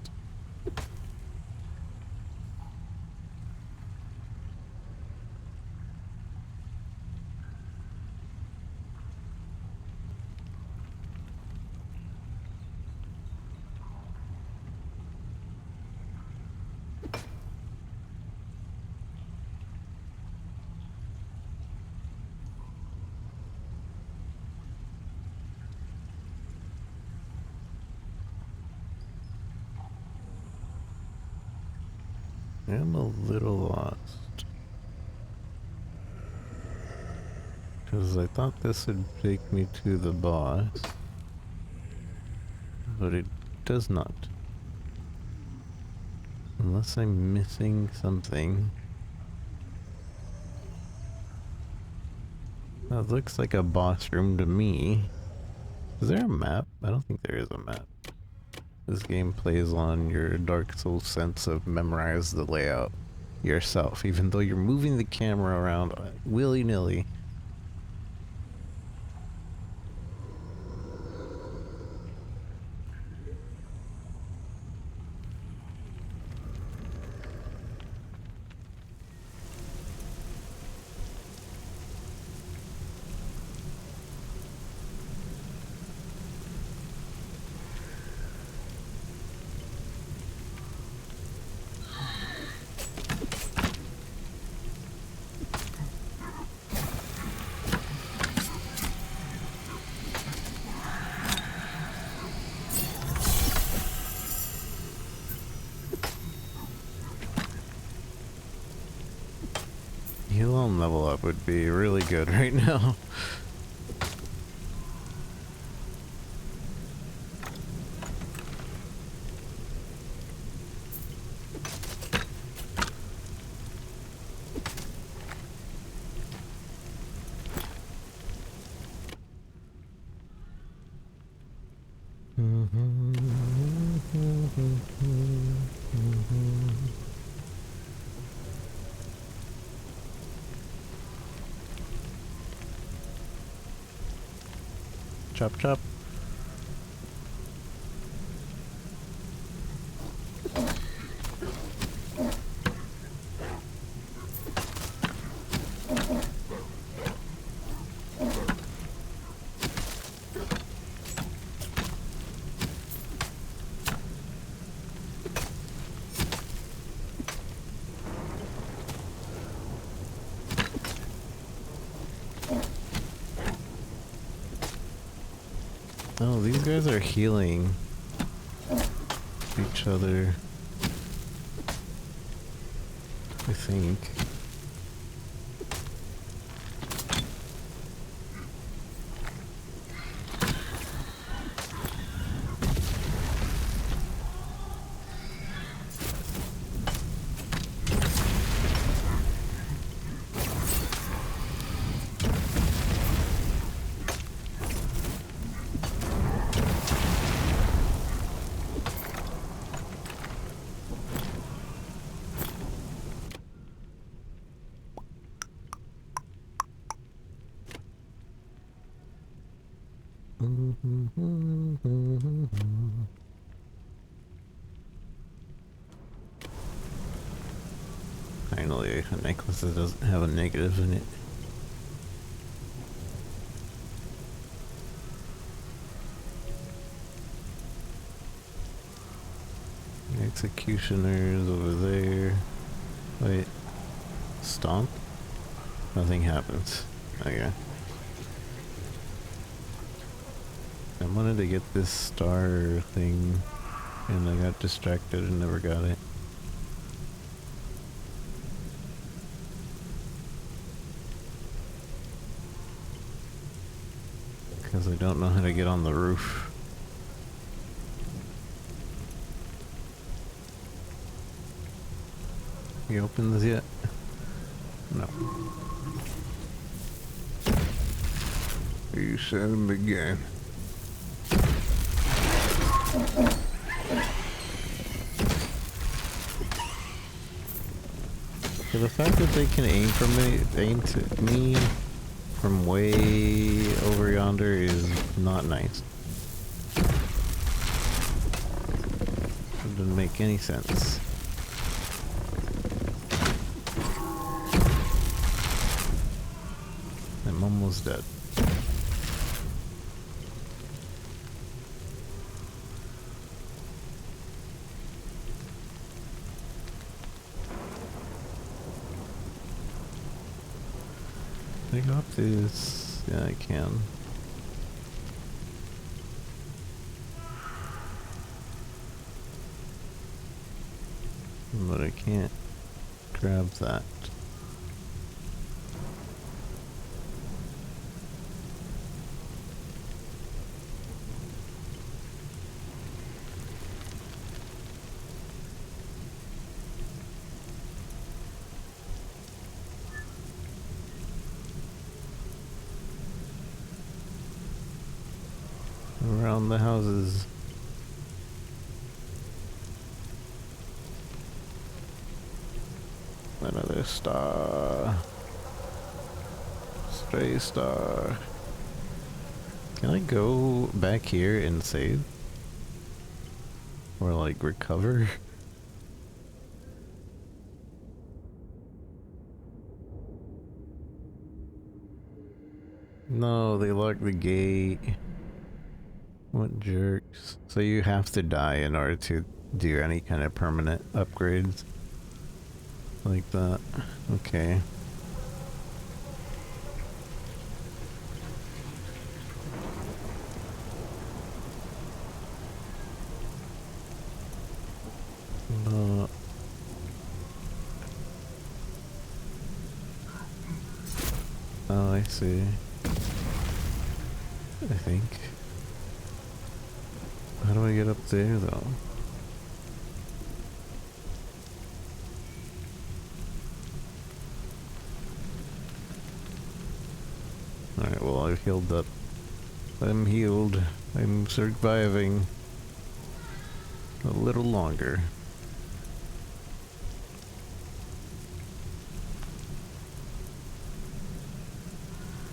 I'm a little lost. Because I thought this would take me to the boss. But it does not. Unless I'm missing something. That looks like a boss room to me. Is there a map? I don't think there is a map. This game plays on your Dark Souls sense of memorize the layout yourself, even though you're moving the camera around willy-nilly. Calm level up would be really good right now. Chop chop. Oh, these guys are healing each other, I think. Finally, a necklace that doesn't have a negative in it. Executioners over there. Wait. Stomp? Nothing happens. Okay. I wanted to get this star thing, and I got distracted and never got it. Because I don't know how to get on the roof. He opens yet? No. You said him again. So the fact that they can aim to me from way over yonder is not nice. It doesn't make any sense. I'm almost dead. Can I go up this? Yeah, I can. But I can't grab that. Around the houses. Another star. Stray star. Can I go back here and save? Or like recover? No, they locked the gate. What jerks. So you have to die in order to do any kind of permanent upgrades. Like that. Okay. I see. I think. How do I get up there, though? Alright, well, I've healed up. I'm healed. I'm surviving. A little longer.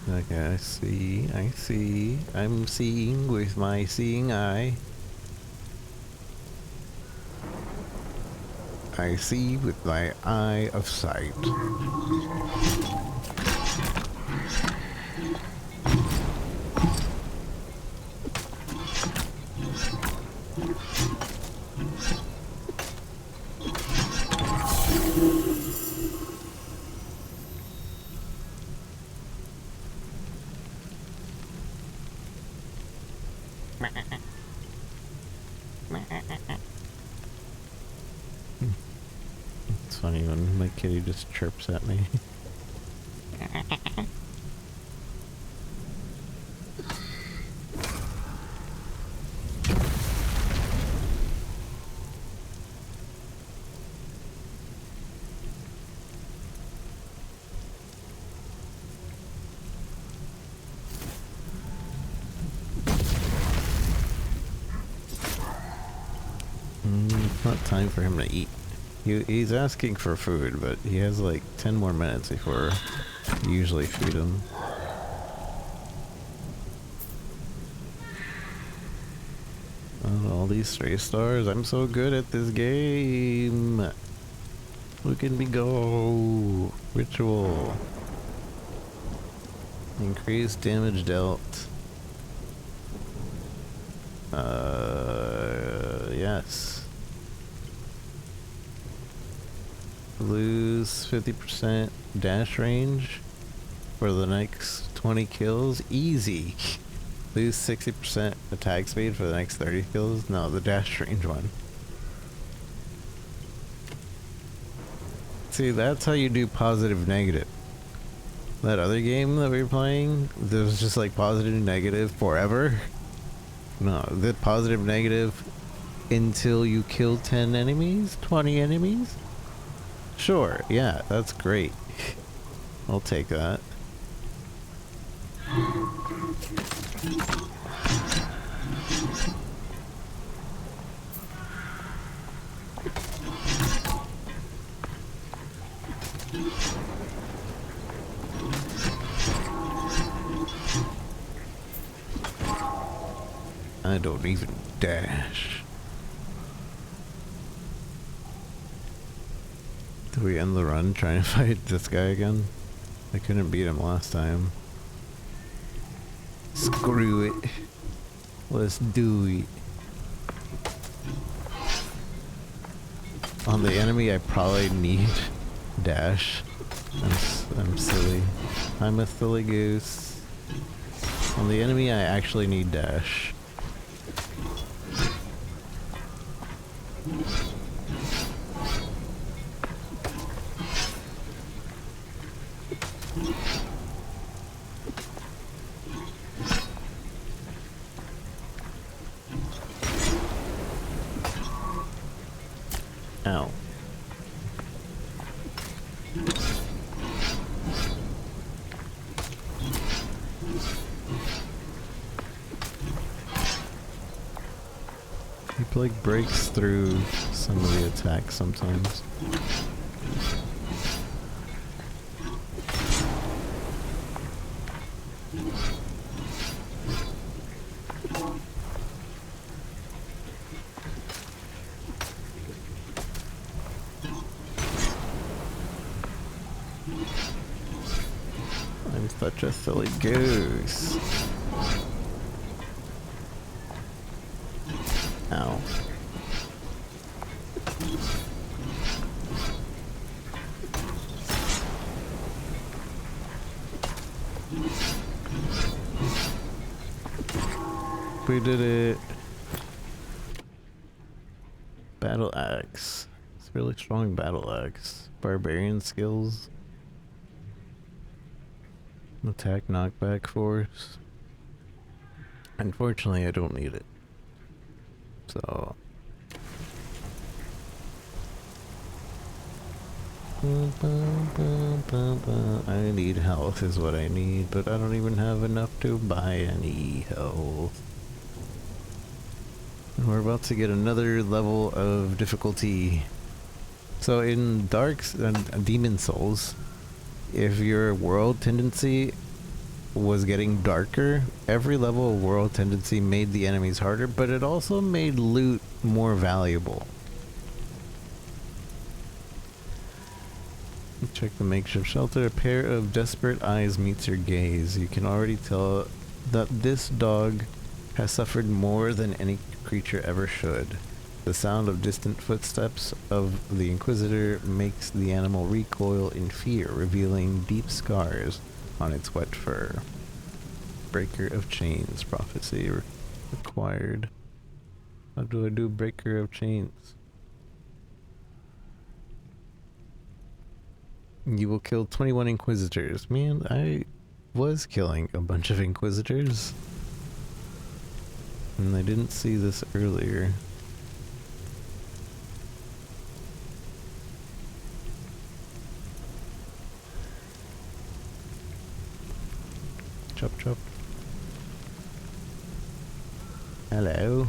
Okay, I see. I'm seeing with my seeing eye. I see with my eye of sight. It's funny when my kitty just chirps at me. It's not time for him to eat. He's asking for food, but he has like 10 more minutes before you usually feed him. Oh, all these stray stars. I'm so good at this game. Look at me go. Ritual. Increased damage dealt. Yes. Lose 50% dash range for the next 20 kills. Easy. Lose 60% attack speed for the next 30 kills. No, the dash range one. See, that's how you do positive negative. That other game that we were playing, there was just like positive negative forever. No, the positive negative until you kill 10 enemies, 20 enemies. Sure, yeah, that's great. I'll take that. I don't even dash. Do we end the run trying to fight this guy again? I couldn't beat him last time. Screw it. Let's do it. On the enemy, I probably need dash. I'm silly. I'm a silly goose. On the enemy, I actually need dash. Ow. He like breaks through some of the attacks sometimes. I'm such a silly goose. Ow. We did it. Battle axe. It's really strong battle axe. Barbarian skills. Attack knockback force. Unfortunately, I don't need it. So... I need health is what I need, but I don't even have enough to buy any health. And we're about to get another level of difficulty. So in Darks and Demon Souls, if your world tendency was getting darker, every level of world tendency made the enemies harder, but it also made loot more valuable. Check the makeshift shelter. A pair of desperate eyes meets your gaze. You can already tell that this dog has suffered more than any creature ever should. The sound of distant footsteps of the Inquisitor makes the animal recoil in fear, revealing deep scars on its wet fur. Breaker of Chains prophecy required. How do I do Breaker of Chains? You will kill 21 Inquisitors. Man, I was killing a bunch of Inquisitors. And I didn't see this earlier. Chop chop. Hello.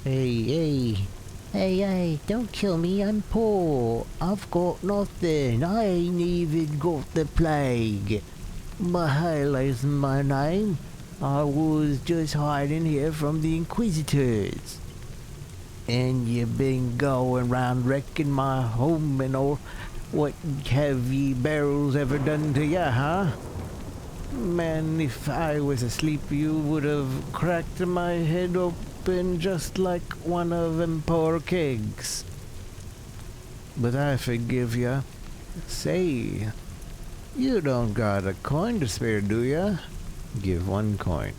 Hey. Hey, don't kill me, I'm poor. I've got nothing. I ain't even got the plague. Mahal is my name. I was just hiding here from the Inquisitors. And you've been going round wrecking my home and all. What have ye barrels ever done to ya, huh? Man, if I was asleep, you would have cracked my head open just like one of them poor kegs. But I forgive ya. Say, you don't got a coin to spare, do ya? Give 1 coin.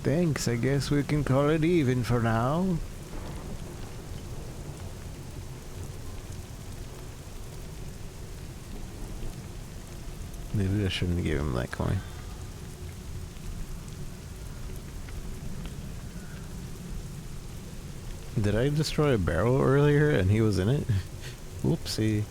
Thanks, I guess we can call it even for now. Maybe I shouldn't give him that coin. Did I destroy a barrel earlier and he was in it? Whoopsie.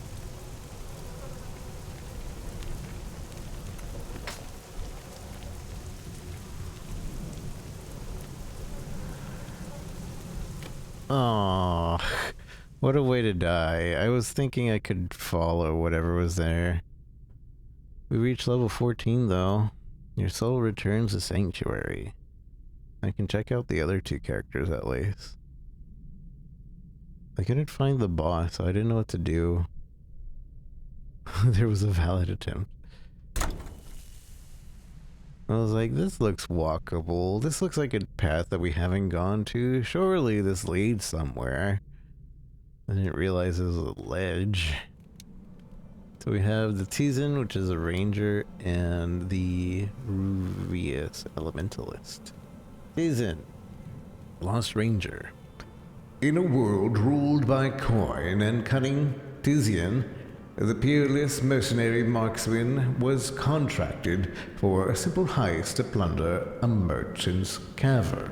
Aww. What a way to die. I was thinking I could follow whatever was there. We reached level 14 though. Your soul returns to Sanctuary. I can check out the other 2 characters at least. I couldn't find the boss, so I didn't know what to do. There was a valid attempt. I was like, this looks walkable. This looks like a path that we haven't gone to. Surely this leads somewhere. I didn't realize it was a ledge. So we have the Tizen, which is a ranger, and the Ruvius Elementalist. Tizen, Lost Ranger. In a world ruled by coin and cunning, Tizian, the peerless mercenary marksman, was contracted for a simple heist to plunder a merchant's cavern.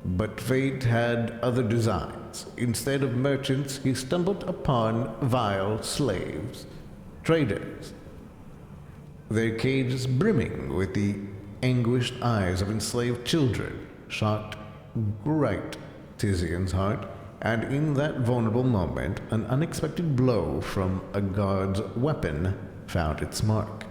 But fate had other designs. Instead of merchants, he stumbled upon vile slaves, traders, their cages brimming with the anguished eyes of enslaved children, shocked right Tizian's heart, and in that vulnerable moment, an unexpected blow from a guard's weapon found its mark.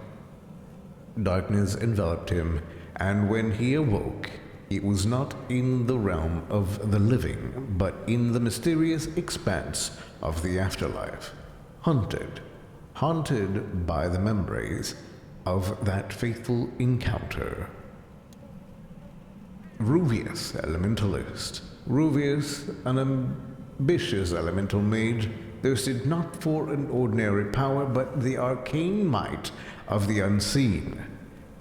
Darkness enveloped him, and when he awoke, it was not in the realm of the living, but in the mysterious expanse of the afterlife, haunted by the memories of that fateful encounter. Ruvius, Elementalist. Ruvius, an ambitious elemental mage, thirsted not for an ordinary power, but the arcane might of the unseen.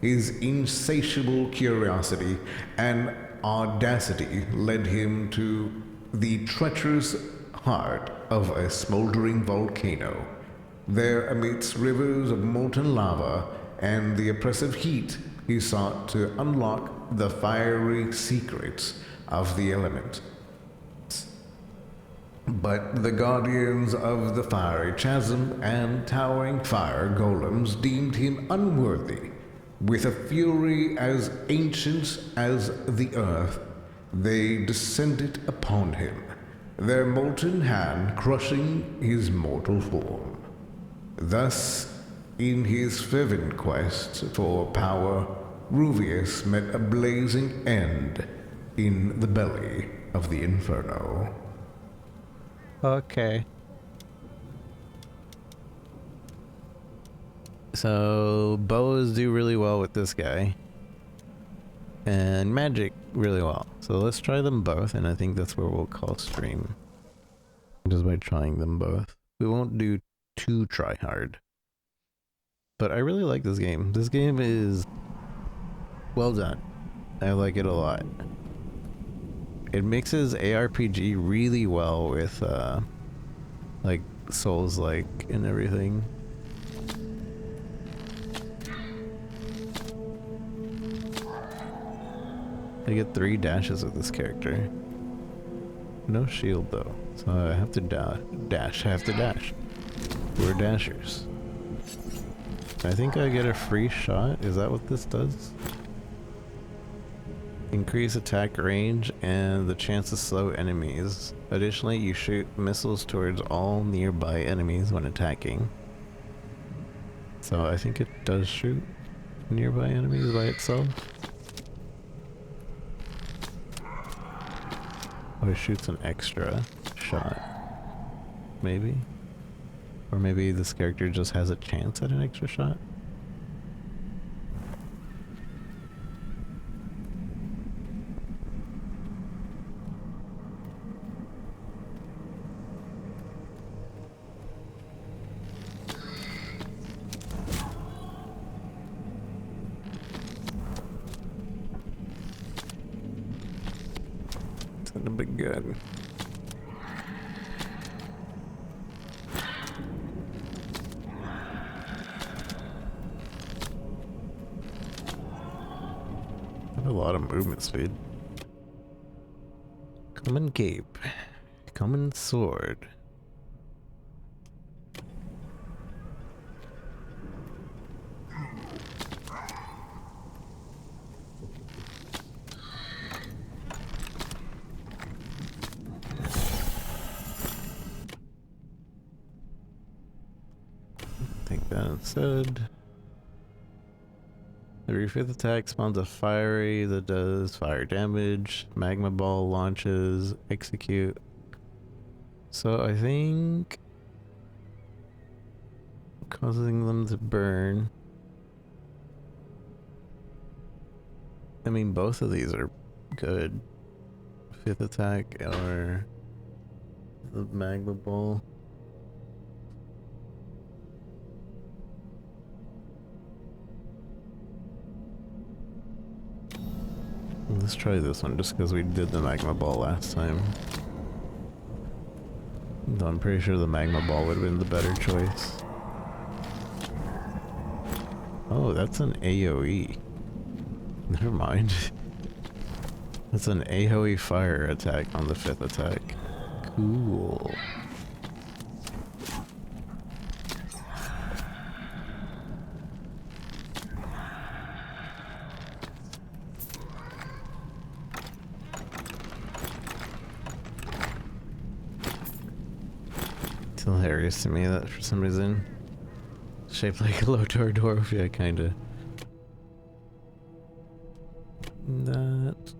His insatiable curiosity and audacity led him to the treacherous heart of a smoldering volcano. There, amidst rivers of molten lava and the oppressive heat, he sought to unlock the fiery secrets of the element. But the guardians of the fiery chasm and towering fire golems deemed him unworthy. With a fury as ancient as the earth, they descended upon him, their molten hand crushing his mortal form. Thus, in his fervent quest for power, Ruvius met a blazing end in the belly of the Inferno. Okay. So bows do really well with this guy. And magic really well. So let's try them both, and I think that's where we'll call stream. Just by trying them both. We won't do too try hard. But I really like this game. This game is well done. I like it a lot. It mixes ARPG really well with like Souls-like and everything. I get 3 dashes with this character. No shield though, so I have to dash. I have to dash. We're dashers. I think I get a free shot. Is that what this does? Increase attack range and the chance to slow enemies. Additionally, you shoot missiles towards all nearby enemies when attacking. So I think it does shoot nearby enemies by itself. Or it shoots an extra shot. Maybe? Or maybe this character just has a chance at an extra shot? It's gonna be good. A lot of movement speed. Common cape. Common sword. Take that instead. Every 5th attack spawns a fiery that does fire damage. Magma ball launches, execute. So I think causing them to burn. I mean, both of these are good. 5th attack or the magma ball. Let's try this one just because we did the magma ball last time. Though I'm pretty sure the magma ball would have been the better choice. Oh, that's an AoE. Never mind. That's an AoE fire attack on the 5th attack. Cool. It's hilarious to me that for some reason shaped like a Lotor dwarf, yeah, kinda. That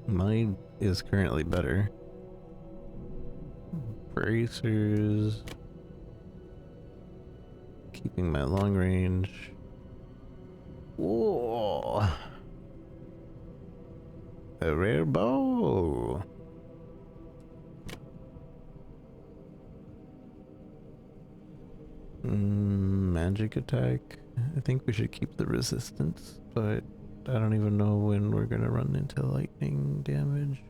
mine is currently better. Bracers, keeping my long range. Whoa, a rare bow. Magic attack. I think we should keep the resistance, but I don't even know when we're gonna run into lightning damage.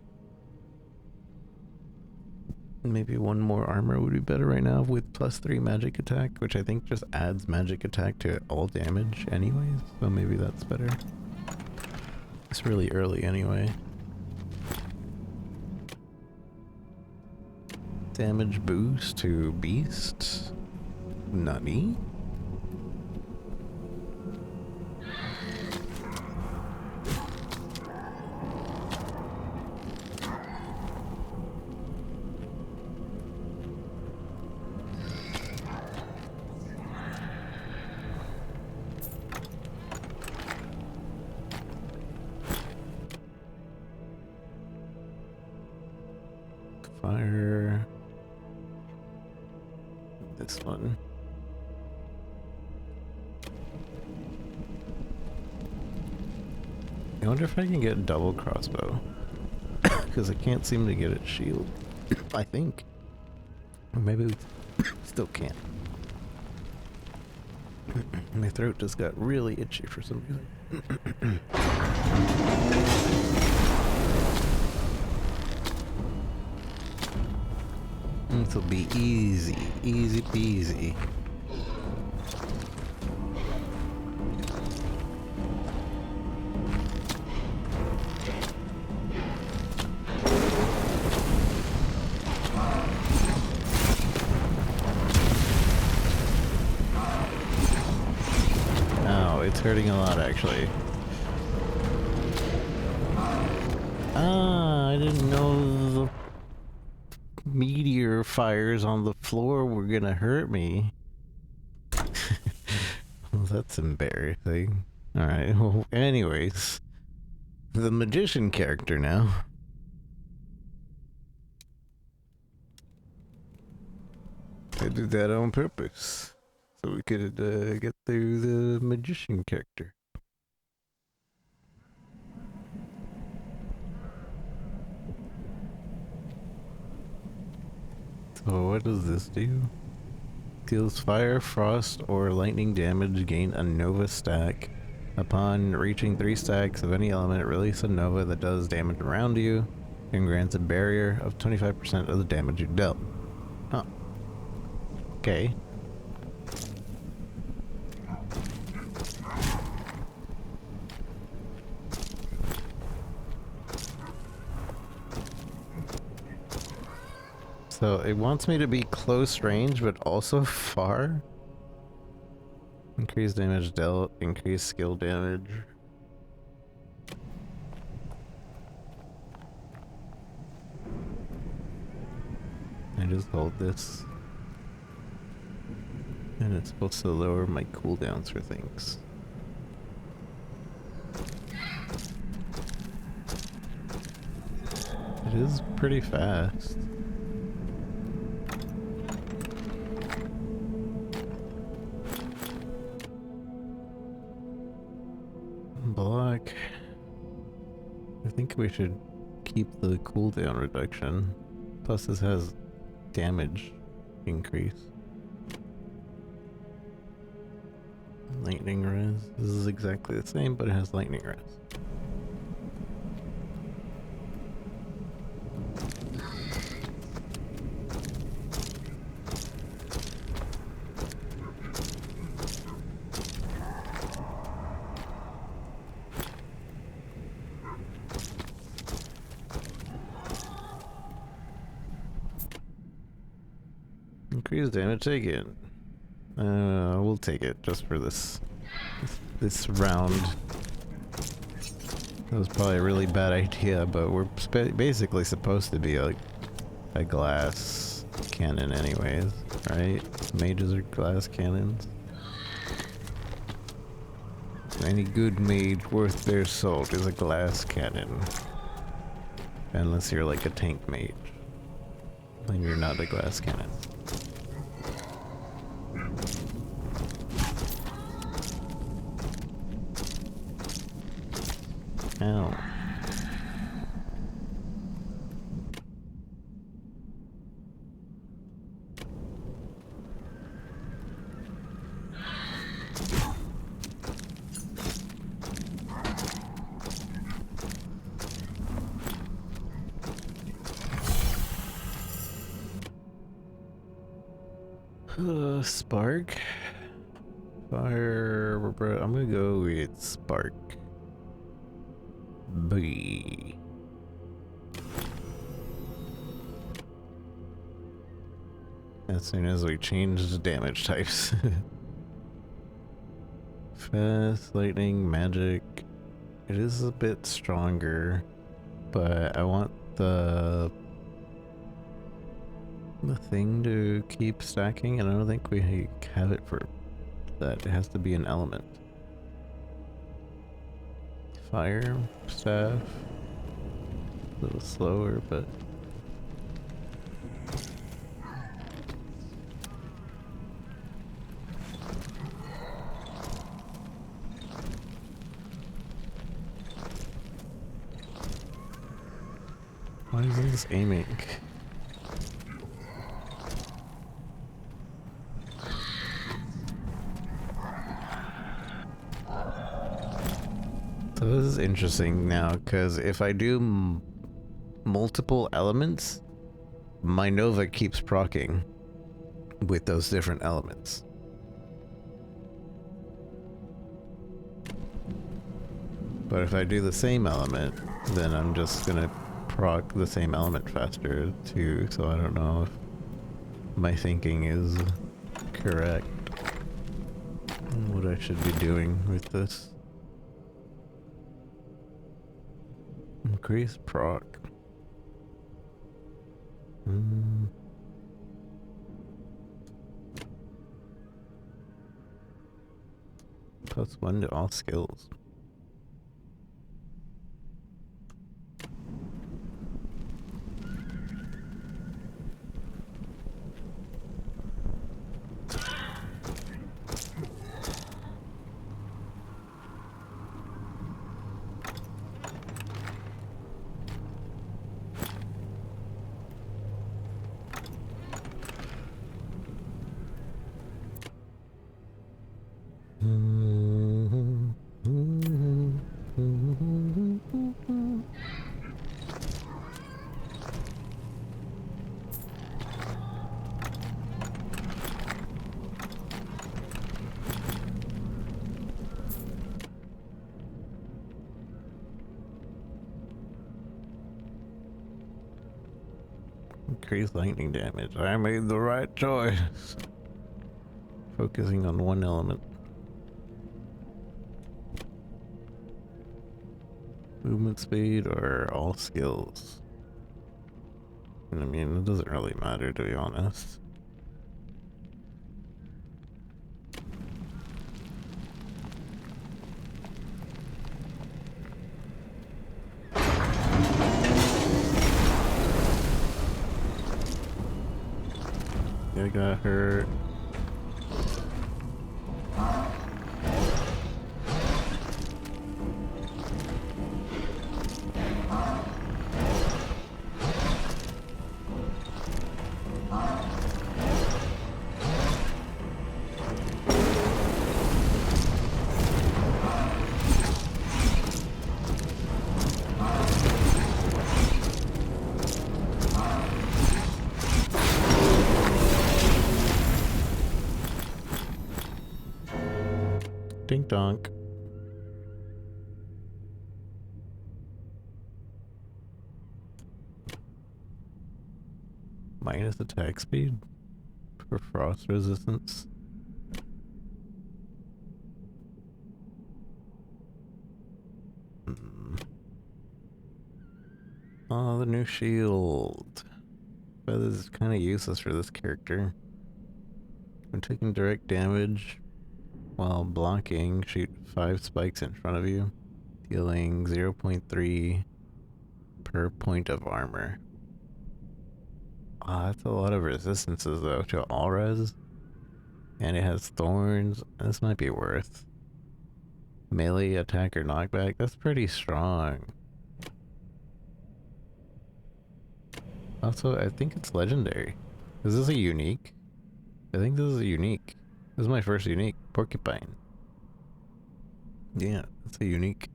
Maybe one more armor would be better right now with +3 magic attack, which I think just adds magic attack to all damage anyways, so maybe that's better. It's really early anyway. Damage boost to beast. Nutty. Fire. This one. I wonder if I can get double crossbow. Because I can't seem to get it shield. I think. Or maybe we still can't. My throat just got really itchy for some reason. This'll be easy. Easy peasy. Oh, it's hurting a lot actually. Ah, I didn't know the meteor fires on the floor were gonna hurt me. Well, that's embarrassing. Alright, well, anyways. The magician character now. I did that on purpose. So we could get through the magician character. So what does this do? Deals fire, frost, or lightning damage, gain a Nova stack. Upon reaching 3 stacks of any element, release a Nova that does damage around you and grants a barrier of 25% of the damage you dealt. Huh. Okay. So it wants me to be close range, but also far. Increase damage dealt, increase skill damage. I just hold this. And it's supposed to lower my cooldowns for things. It is pretty fast. Block. I think we should keep the cooldown reduction. Plus this has damage increase. Lightning res. This is exactly the same, but it has lightning res. Increase damage taken. We'll take it just for this round. That was probably a really bad idea, but we're basically supposed to be like a glass cannon anyways, right? Mages are glass cannons. Any good mage worth their salt is a glass cannon. Unless you're like a tank mage. Then you're not a glass cannon. Ow. Spark. Fire. I'm gonna go with Spark. B. As soon as we change the damage types. Fast, lightning, magic. It is a bit stronger, but I want the thing to keep stacking, and I don't think we have it for that. It has to be an element. Fire, staff. A little slower, but why isn't this aiming? So this is interesting now, because if I do multiple elements, my Nova keeps proccing with those different elements. But if I do the same element, then I'm just gonna proc the same element faster too, so I don't know if my thinking is correct. What I should be doing with this. Increase proc. +1 to all skills. Increase lightning damage. I made the right choice. Focusing on one element. Movement speed or all skills? I mean, it doesn't really matter, to be honest. I got hurt. Dink donk. Minus attack speed for frost resistance. Oh, the new shield. But this is kind of useless for this character. When taking direct damage while blocking, shoot 5 spikes in front of you, dealing 0.3 per point of armor. Ah, that's a lot of resistances though to all res. And it has thorns. This might be worth. Melee attack or knockback, that's pretty strong. Also, I think it's legendary. Is this a unique? I think this is a unique. This is my first unique. Porcupine. Yeah, it's a unique.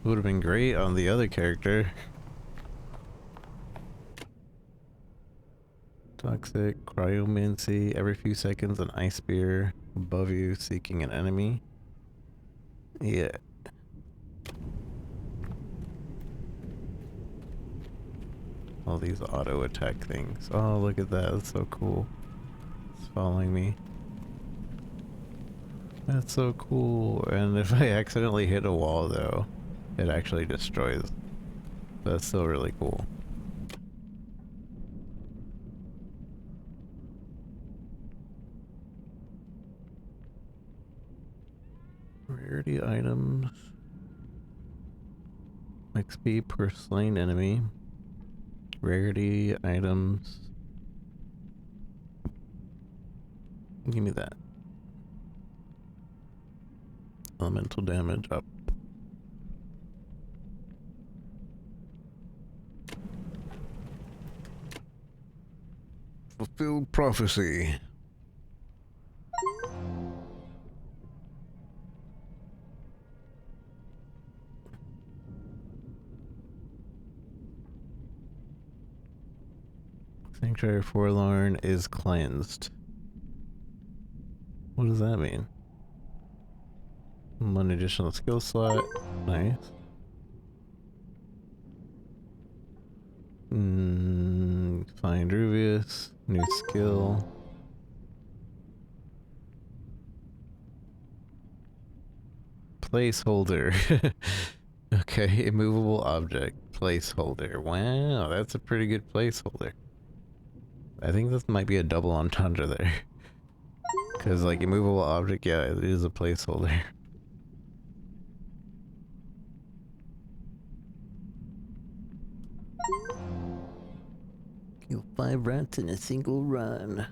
Would have been great on the other character. Toxic, cryomancy, every few seconds an ice spear above you seeking an enemy. Yeah. All these auto attack things. Oh, look at that. That's so cool. It's following me. That's so cool. And if I accidentally hit a wall though, it actually destroys. That's still really cool. Rarity items. XP per slain enemy. Rarity items. Give me that. Elemental damage up. Fulfilled prophecy. Sanctuary Forlorn is cleansed. What does that mean? One additional skill slot. Nice. Find Rubius. New skill. Placeholder. Okay, immovable object. Placeholder. Wow, that's a pretty good placeholder. I think this might be a double entendre there. Because, like, immovable object, yeah, it is a placeholder. Kill 5 rats in a single run.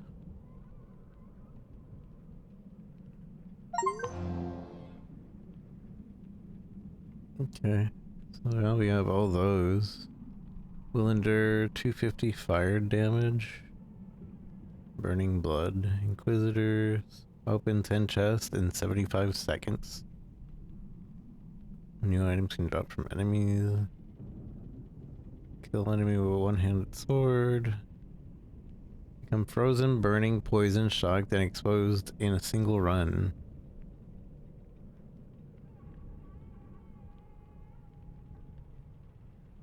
Okay, so now we have all those. Will endure 250 fire damage. Burning blood. Inquisitors. Open 10 chests in 75 seconds. New items can drop from enemies. Kill enemy with a one-handed sword. Become frozen, burning, poisoned, shocked, and exposed in a single run.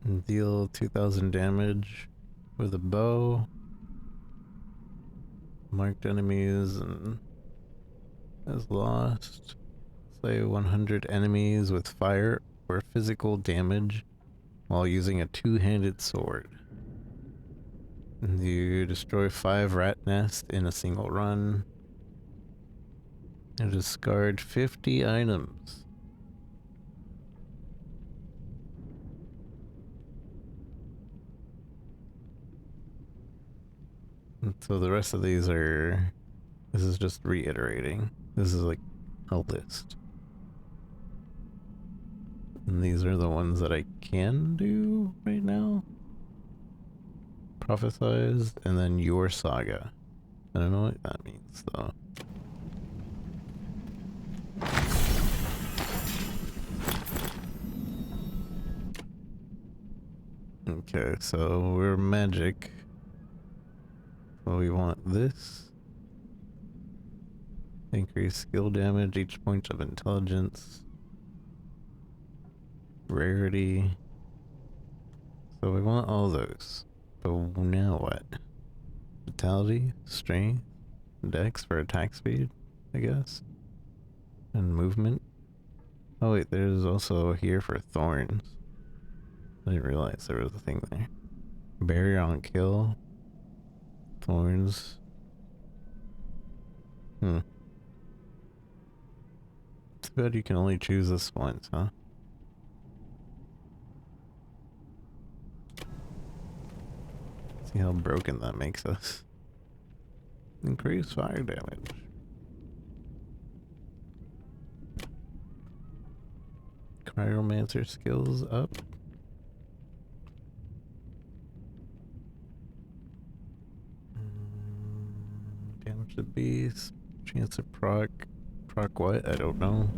And deal 2000 damage with a bow. Marked enemies and has lost. Slay 100 enemies with fire or physical damage while using a two-handed sword. And you destroy 5 rat nests in a single run. And discard 50 items. And so the rest of these are... This is just reiterating. This is like a list. And these are the ones that I can do right now. Prophesized, and then your saga. I don't know what that means though. Okay, so we're magic. So we want this. Increase skill damage, each point of intelligence. Rarity. So we want all those. But now what? Vitality, strength, dex for attack speed, I guess. And movement. Oh wait, there's also here for thorns. I didn't realize there was a thing there. Barrier on kill. Thorns. Too bad you can only choose this once, huh? See how broken that makes us. Increase fire damage. Cryomancer skills up. Damage the beast. Chance to proc. Proc what? I don't know.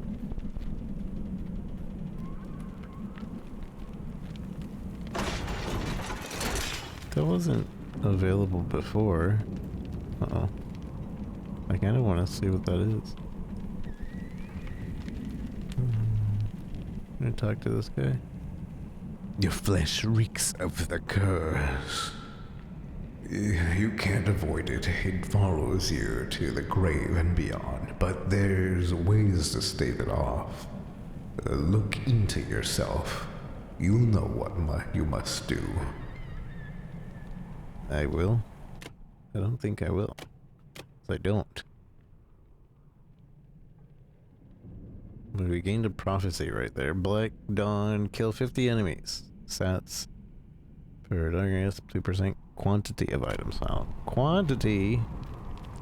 That wasn't available before. Uh-oh. I kind of want to see what that is. I'm gonna talk to this guy. Your flesh reeks of the curse. You can't avoid it. It follows you to the grave and beyond. But there's ways to stave it off. Look into yourself. You'll know what you must do. I will. I don't think I will. 'Cause I don't. But we gained a prophecy right there. Black Dawn, kill 50 enemies. Sats for darkness, 2% quantity of items found. Quantity?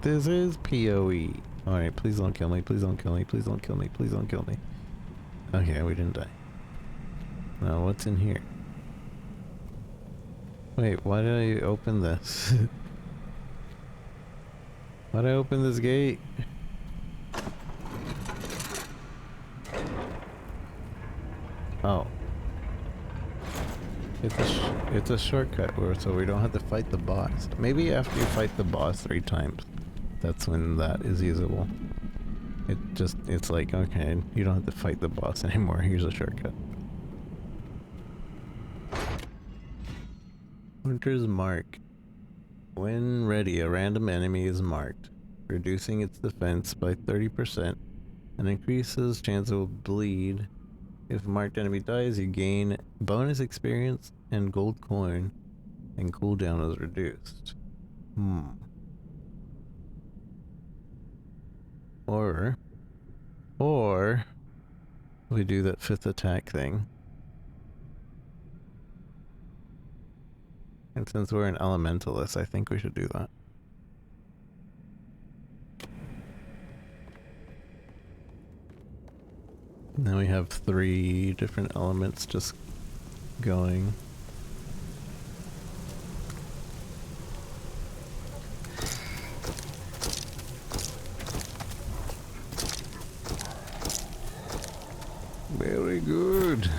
This is PoE. Alright, please don't kill me, please don't kill me, please don't kill me, please don't kill me. Okay, we didn't die. Now, what's in here? Wait, why did I open this? Why did I open this gate? Oh. It's a shortcut, so we don't have to fight the boss. Maybe after you fight the boss 3 times, that's when that is usable. It's like, okay, you don't have to fight the boss anymore, here's a shortcut. Hunter's Mark. When ready, a random enemy is marked, reducing its defense by 30% and increases chance it will bleed. If a marked enemy dies, you gain bonus experience and gold coin, and cooldown is reduced. Or we do that 5th attack thing. And since we're an elementalist, I think we should do that. Now we have 3 different elements just going. Very good.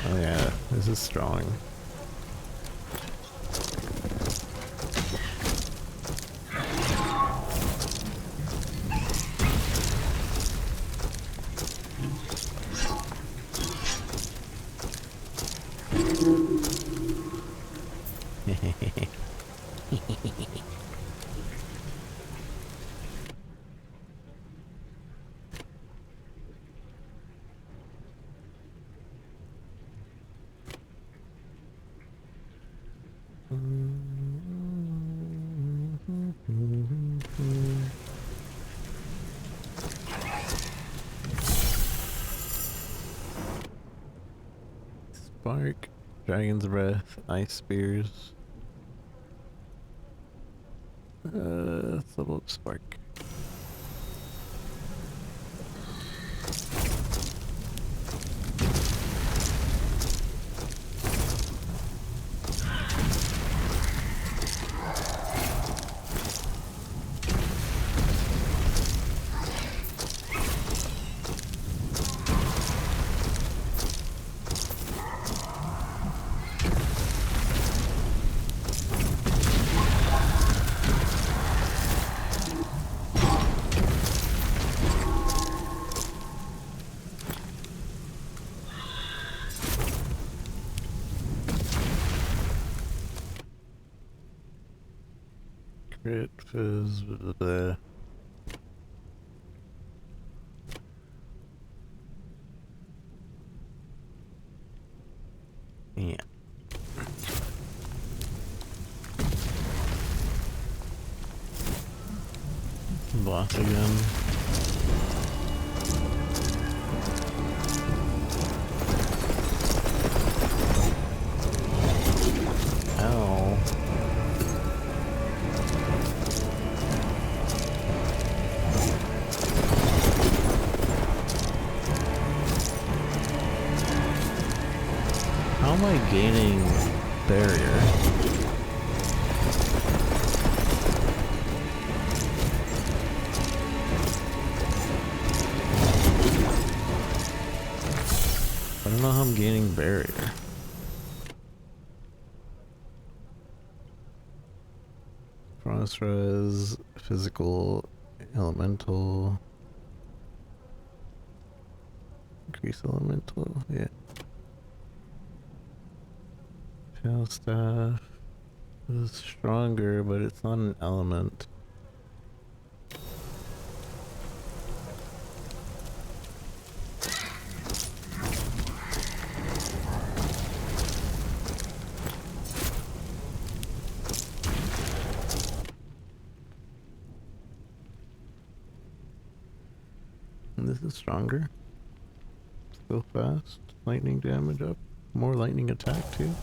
Oh yeah, this is strong. Spark, Dragon's Breath, Ice Spears. Let's level up Spark. Crit fizz, blah. Yeah. Boss again. Ow. How am I gaining barrier? I'm gaining barrier. Frost res, physical, elemental. Increase elemental, yeah. Tail staff is stronger, but it's not an element. And this is stronger. Still fast. Lightning damage up. More lightning attack too.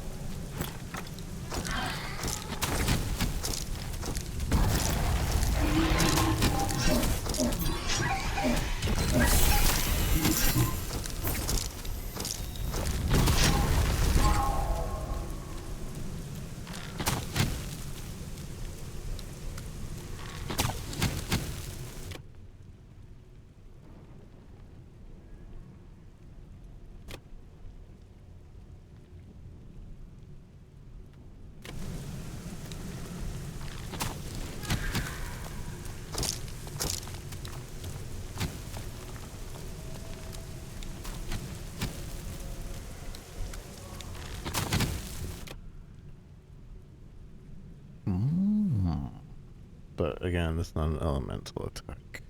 But again, it's not an elemental attack.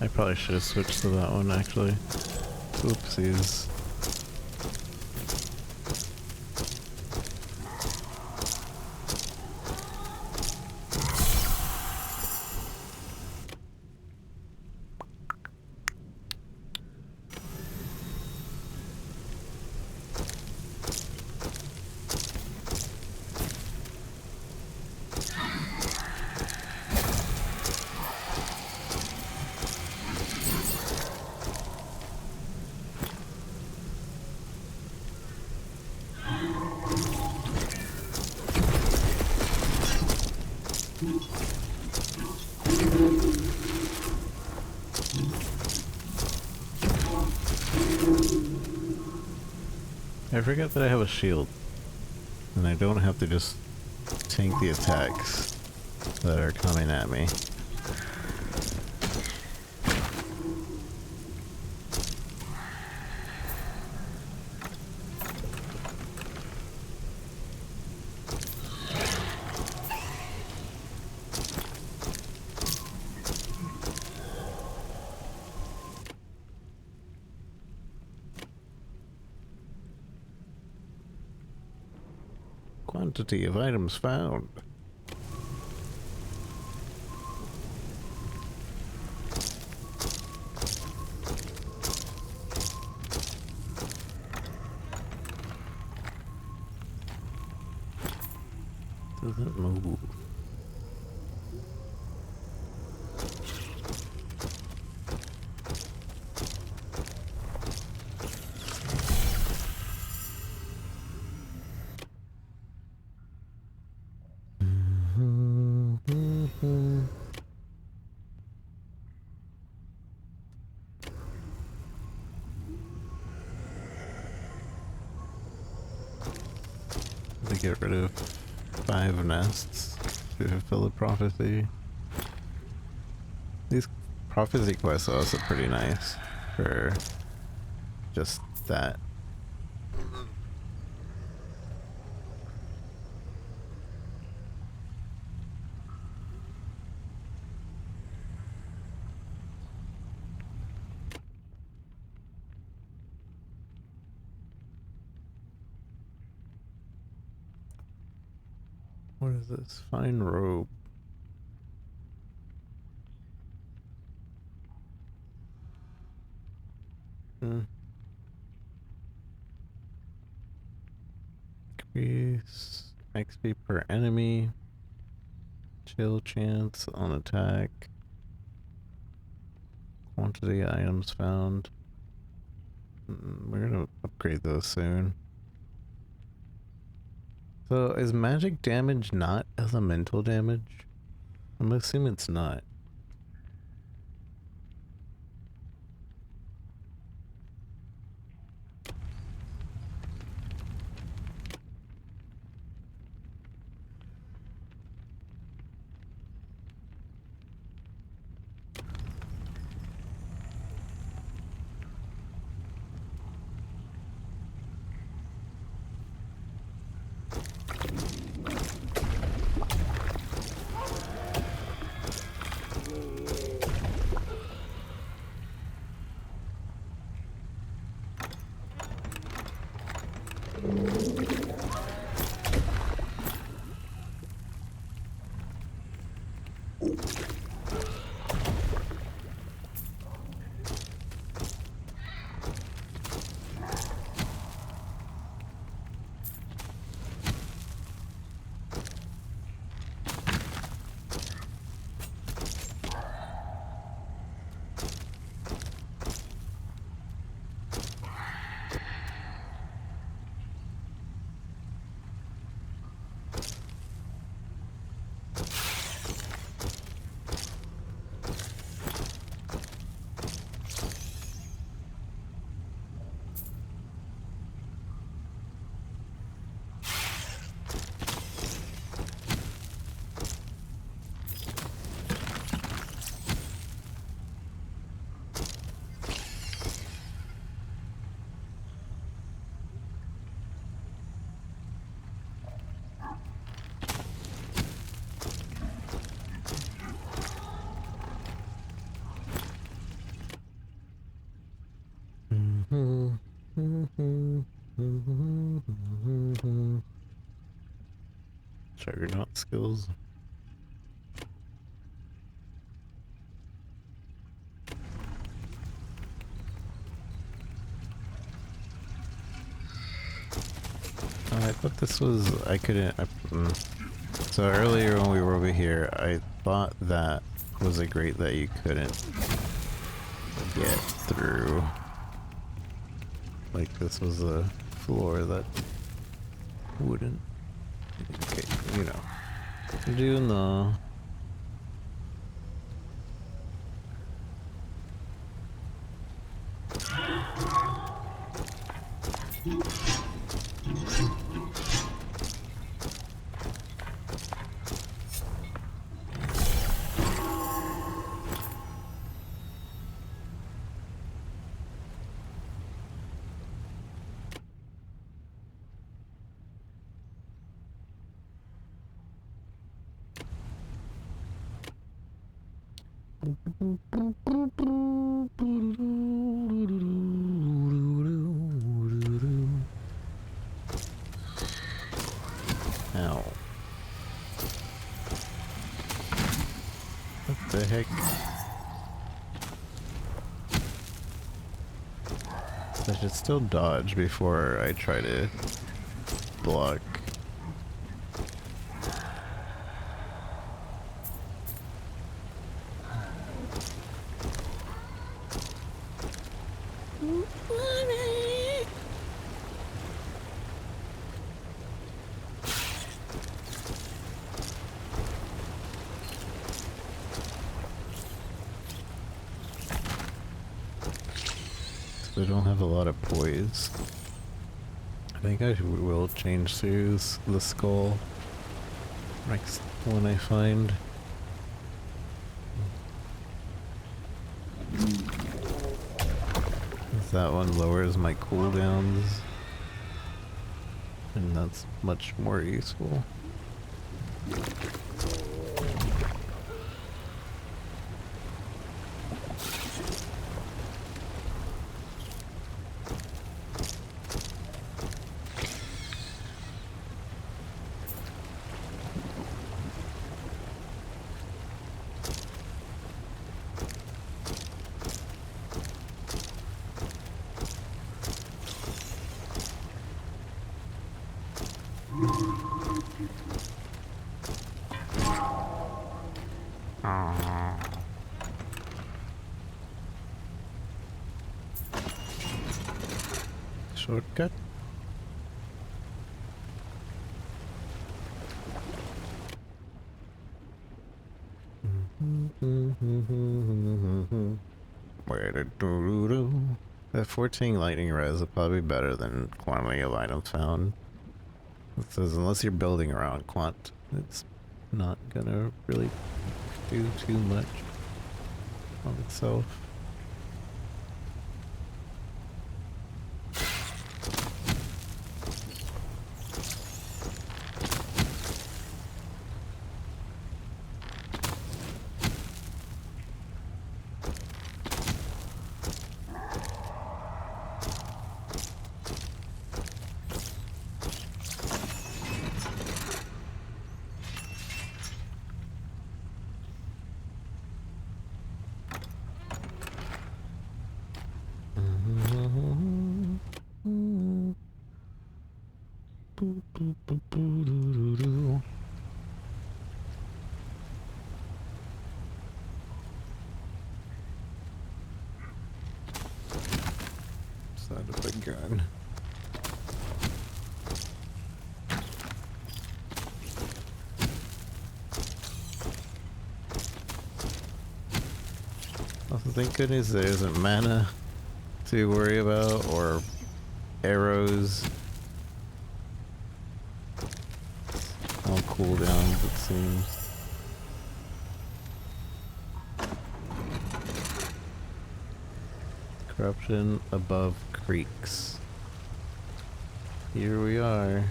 I probably should have switched to that one actually. Oopsies. I forget that I have a shield, and I don't have to just tank the attacks that are coming at me. Quantity of items found. Doesn't move. To get rid of 5 nests to fulfill the prophecy. These prophecy quests are also pretty nice for just that. is this? Fine robe. Hmm. Increase XP per enemy. Chill chance on attack. Quantity items found. We're gonna upgrade those soon. So is magic damage not elemental damage? I'm assuming it's not. Juggernaut skills. I thought this was, so earlier when we were over here, I thought that was a grate that you couldn't get through. Like this was a floor that wouldn't. Okay, you know. Do know. Ow. What the heck? I should still dodge before I try to block. I don't have a lot of poise. I think I will change to the skull next one I find. That one lowers my cooldowns, and that's much more useful. shortcut. That 14 lightning res is probably better than quantity of items found. It says unless you're building around quant, it's not gonna really do too much on itself. Side of the gun. Oh, thank goodness there isn't mana to worry about, or arrows. All cooldowns, it seems. Corruption above creeks. Here we are.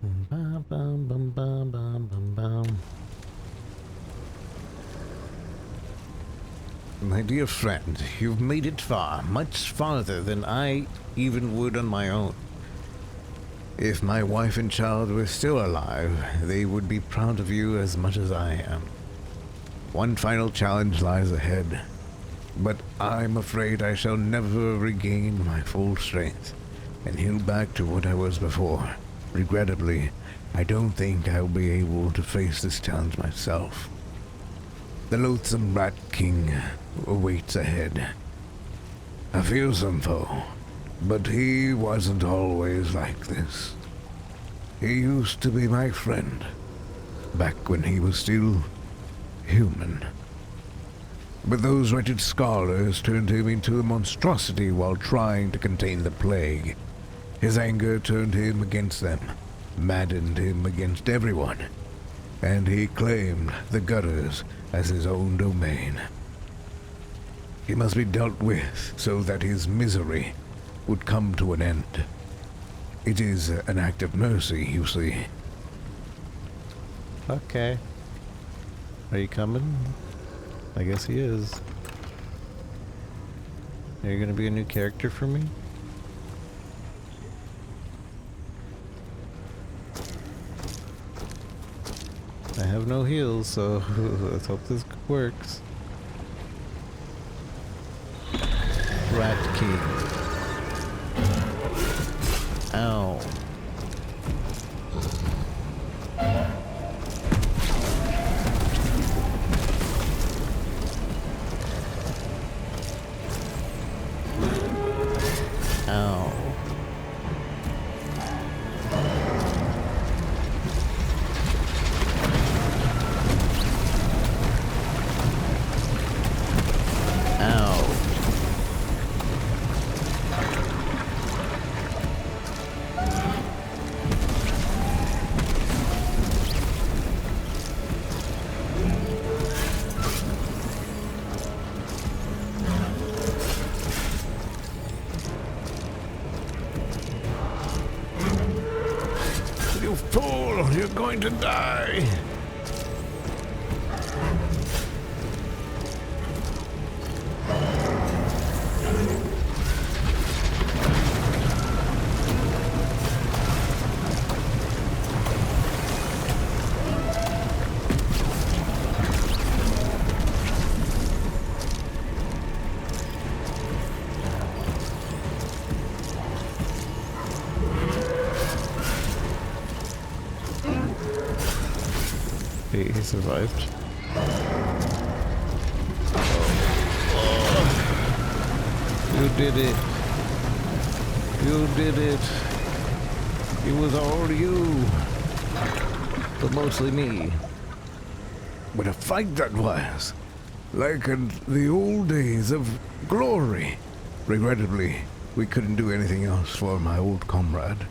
Bum, bum, bum, bum, bum, bum, bum. My dear friend, you've made it far, much farther than I even would on my own. If my wife and child were still alive, they would be proud of you as much as I am. One final challenge lies ahead, but I'm afraid I shall never regain my full strength and heal back to what I was before. Regrettably, I don't think I'll be able to face this challenge myself. The loathsome Rat King awaits ahead. A fearsome foe, but he wasn't always like this. He used to be my friend, back when he was still human. But those wretched scholars turned him into a monstrosity while trying to contain the plague. His anger turned him against them, maddened him against everyone, and he claimed the gutters as his own domain. He must be dealt with so that his misery would come to an end. It is an act of mercy, you see. Okay. Are you coming? I guess he is. Are you gonna be a new character for me? I have no heals, so let's hope this works. Rat King. Ow. Ow. You fool! You're going to die! He survived. You did it. You did it. It was all you. But mostly me. What a fight that was! Like in the old days of glory. Regrettably, we couldn't do anything else for my old comrade,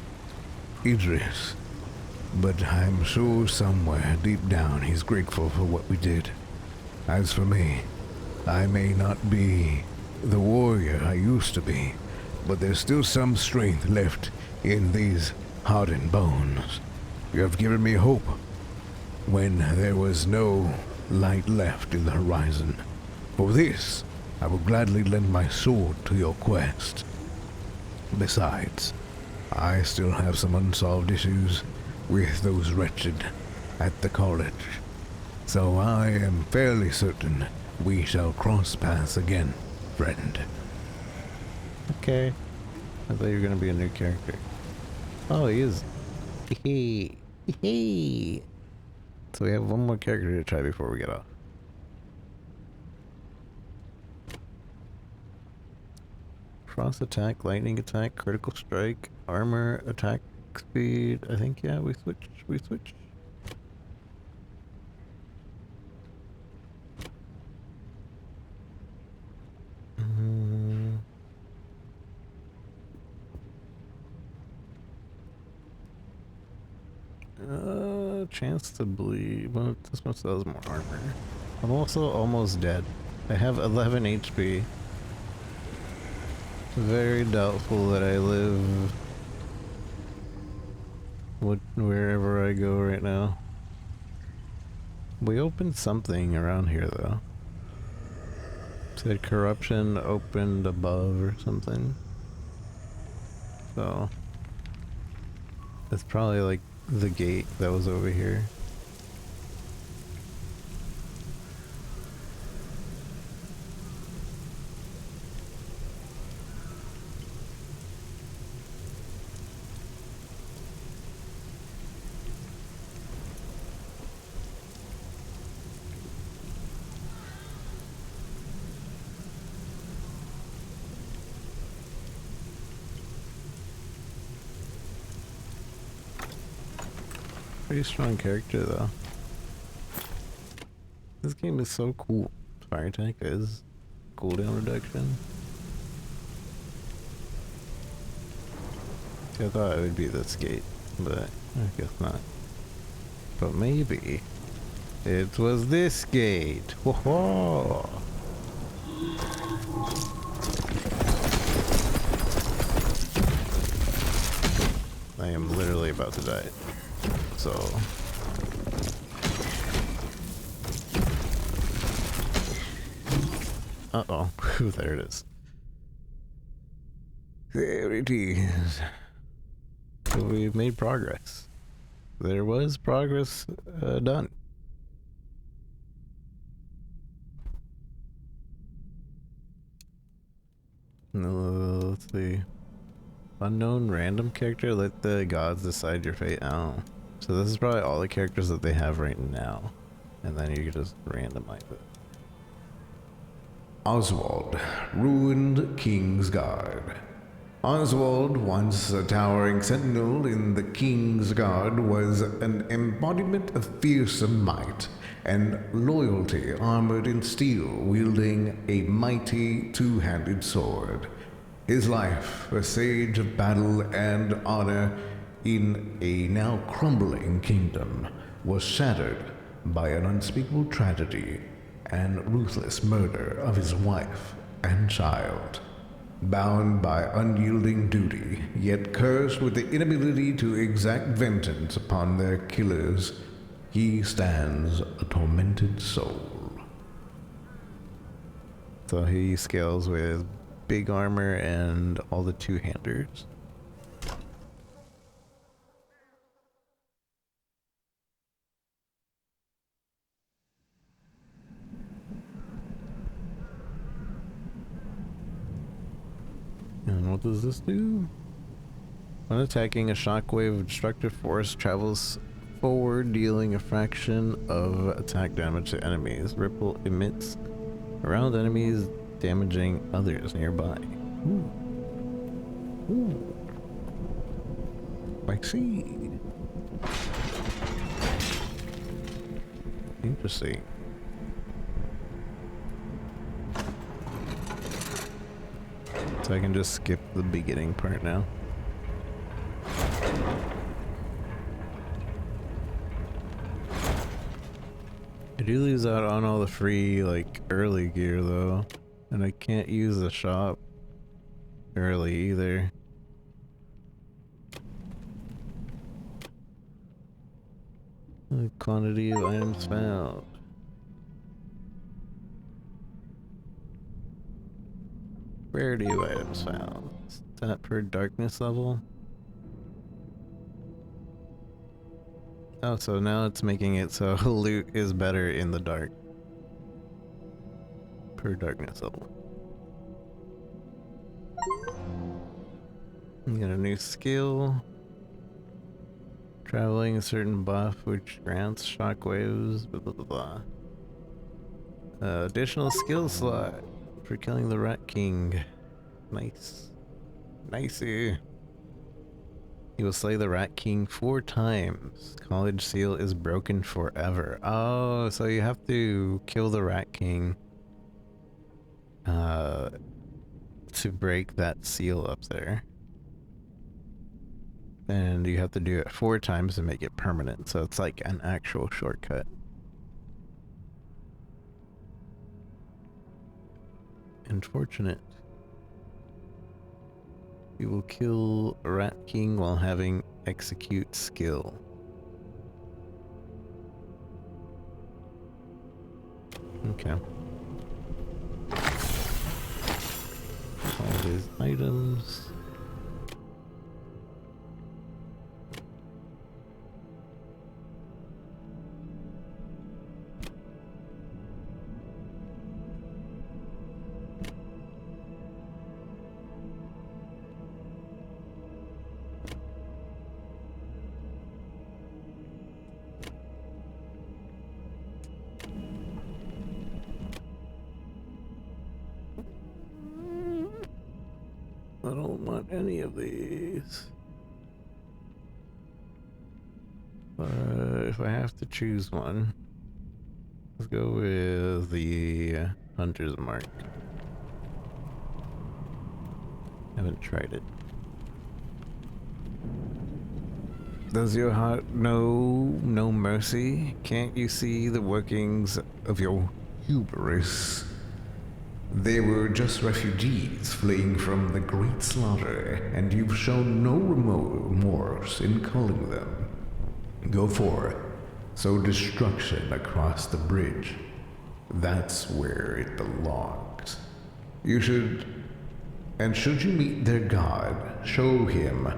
Idris. But I'm sure somewhere deep down he's grateful for what we did. As for me, I may not be the warrior I used to be, but there's still some strength left in these hardened bones. You have given me hope when there was no light left in the horizon. For this, I will gladly lend my sword to your quest. Besides, I still have some unsolved issues with those wretched at the college, so I am fairly certain we shall cross paths again, friend. Okay. I thought you were gonna be a new character. Oh, he is. Hee hee. So we have one more character to try before we get off. Frost attack, lightning attack, critical strike, armor, attack speed. I think, yeah, we switch. We switch. Chance to bleed. Well, this one sells more armor. I'm also almost dead. I have 11 HP. Very doubtful that I live wherever I go right now. We opened something around here though. Said corruption opened above or something. So it's probably like the gate that was over here. Pretty strong character though. This game is so cool. Fire attack is cooldown reduction. See, I thought it would be this gate, but I guess not. But maybe it was this gate. Whoa! I am literally about to die. So uh-oh. There it is. There it is. So we've made progress. There was progress done. Let's see. Unknown random character, let the gods decide your fate. Oh. So this is probably all the characters that they have right now. And then you can just randomize it. Oswald, ruined King's Guard. Oswald, once a towering sentinel in the King's Guard, was an embodiment of fearsome might and loyalty, armored in steel, wielding a mighty two-handed sword. His life, a sage of battle and honor in a now crumbling kingdom, was shattered by an unspeakable tragedy and ruthless murder of his wife and child. Bound by unyielding duty, yet cursed with the inability to exact vengeance upon their killers, he stands a tormented soul. So he scales with big armor and all the two-handers. And what does this do? When attacking, a shockwave of destructive force travels forward, dealing a fraction of attack damage to enemies. Ripple emits around enemies, damaging others nearby. Ooh. Ooh. I see. Interesting. So I can just skip the beginning part now. I do lose out on all the free, like, early gear, though. And I can't use the shop early, either. The quantity of items found. Rarity of items found. Is that per darkness level? Oh, so now it's making it so loot is better in the dark. Per darkness level. You got a new skill. Traveling a certain buff which grants shockwaves, blah blah blah blah. Additional skill slot for killing the Rat King. Nice. Nicey. You will slay the Rat King 4 times. College seal is broken forever. Oh, so you have to kill the Rat King to break that seal up there. And you have to do it 4 times to make it permanent, so it's like an actual shortcut. Unfortunate. You will kill Rat King while having execute skill. Okay. All these items. I don't want any of these. But if I have to choose one, let's go with the Hunter's Mark. Haven't tried it. Does your heart know no mercy? Can't you see the workings of your Hubris. They were just refugees fleeing from the great slaughter, and you've shown no remorse in culling them. Go forth, sow destruction across the bridge. That's where it belongs. Should you meet their god, show him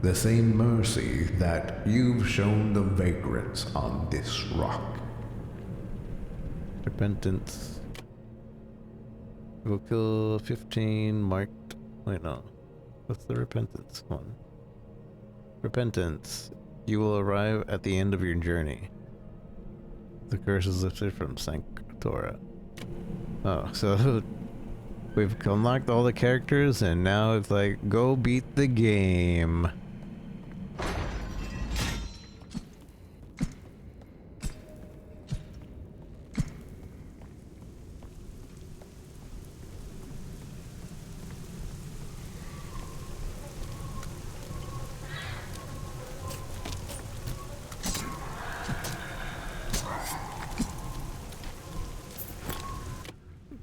the same mercy that you've shown the vagrants on this rock. repentance? Will kill 15 marked. Wait, no. What's the repentance one? Repentance. You will arrive at the end of your journey. The curse is lifted from Sanctora. Oh, so we've unlocked all the characters and now it's like, go beat the game.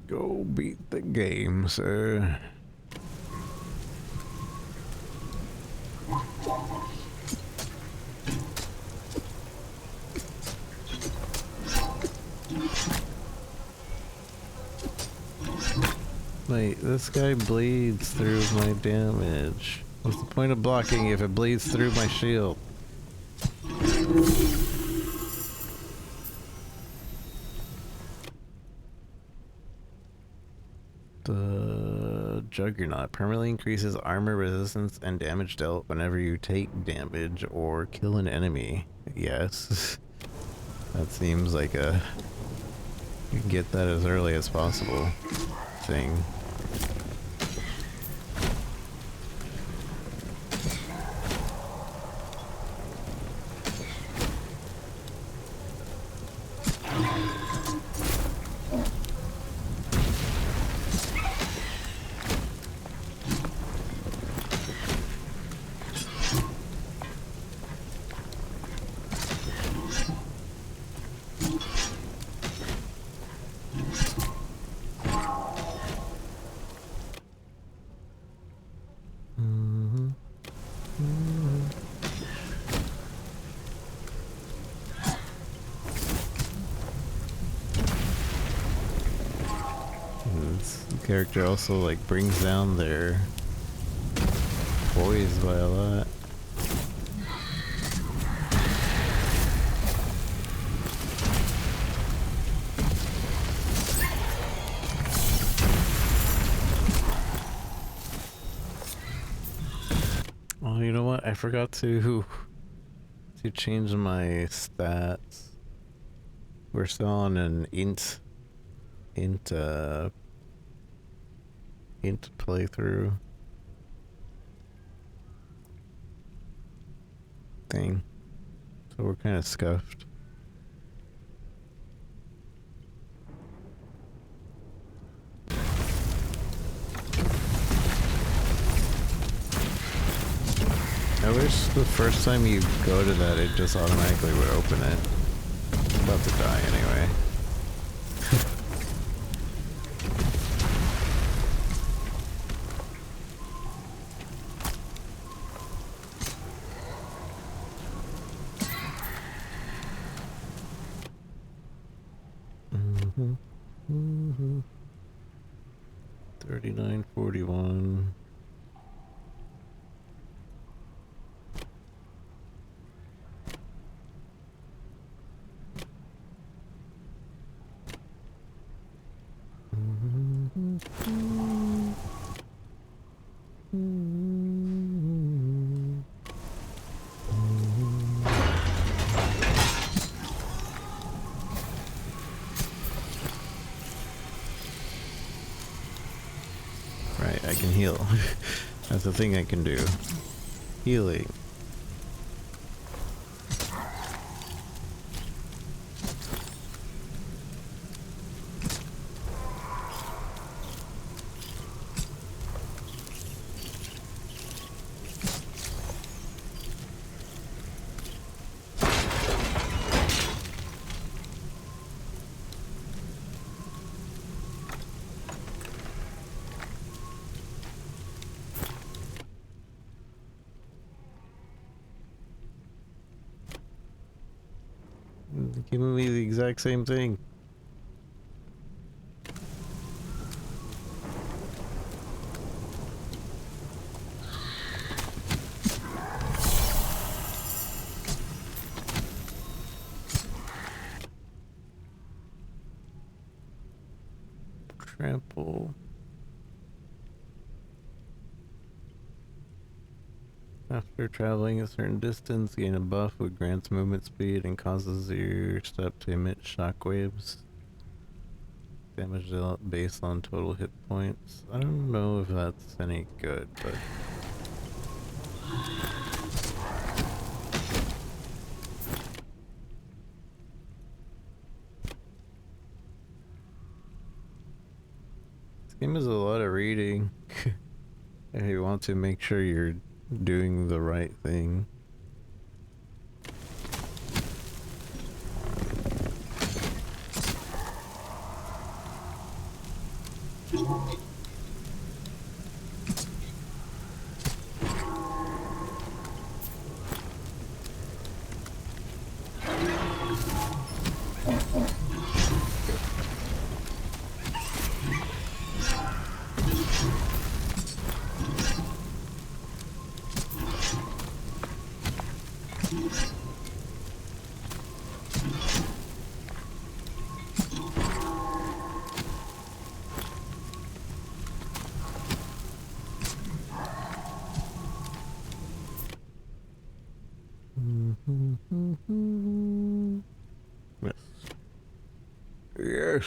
Go beat the game, sir. Wait, this guy bleeds through my damage. What's the point of blocking if it bleeds through my shield? The Juggernaut permanently increases armor resistance and damage dealt whenever you take damage or kill an enemy. Yes. That seems like a... You can get that as early as possible thing. And this character also like brings down their poise by a lot. Oh, you know what? I forgot to change my stats. We're still on an int playthrough thing, so we're kind of scuffed. I wish the first time you go to that, it just automatically would open it. I'm about to die anyway. Mm-hmm. Mm-hmm. 3941. Right, I can heal. That's the thing I can do. Healing. Giving me the exact same thing. Trample. After traveling a certain distance, gain a buff which grants movement speed and causes your step to emit shockwaves. Damage dealt based on total hit points. I don't know if that's any good, but... This game is a lot of reading. And you want to make sure you're doing the right thing. Yes. Yes.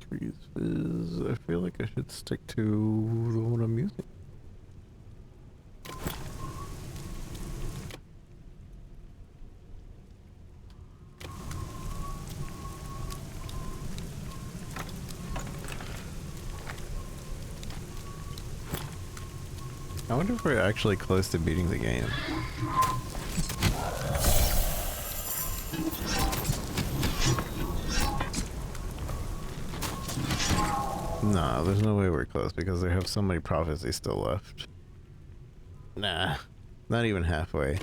Trees fizz. I feel like I should stick to the one I'm using. I wonder if we're actually close to beating the game. Nah, there's no way we're close because they have so many prophecies still left. Nah, not even halfway.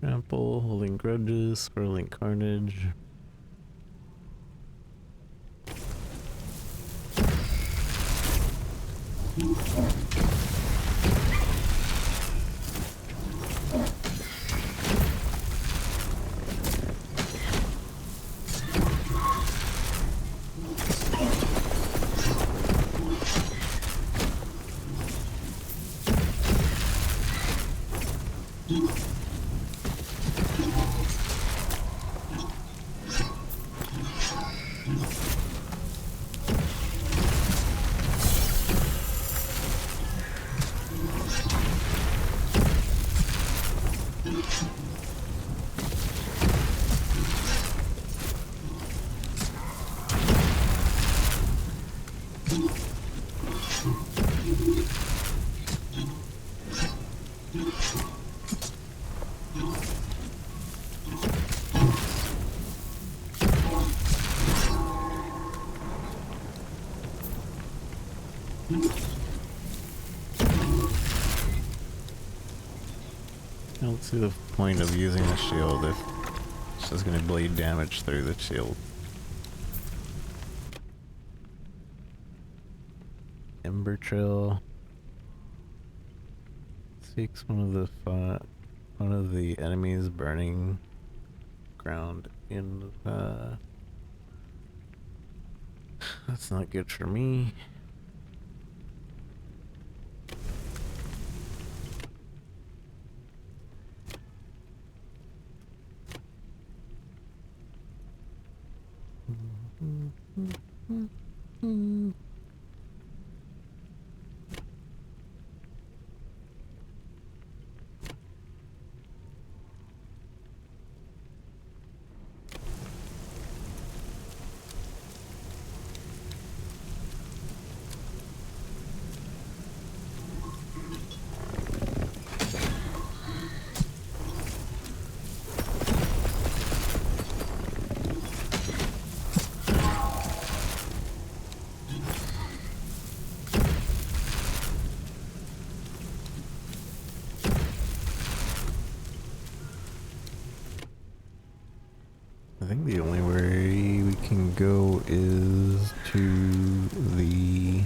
Trample, holding grudges, swirling carnage. I don't see the point of using the shield if it's just gonna bleed damage through the shield. Ember Trail seeks one of the enemies burning ground in the. That's not good for me. I think the only way we can go is to the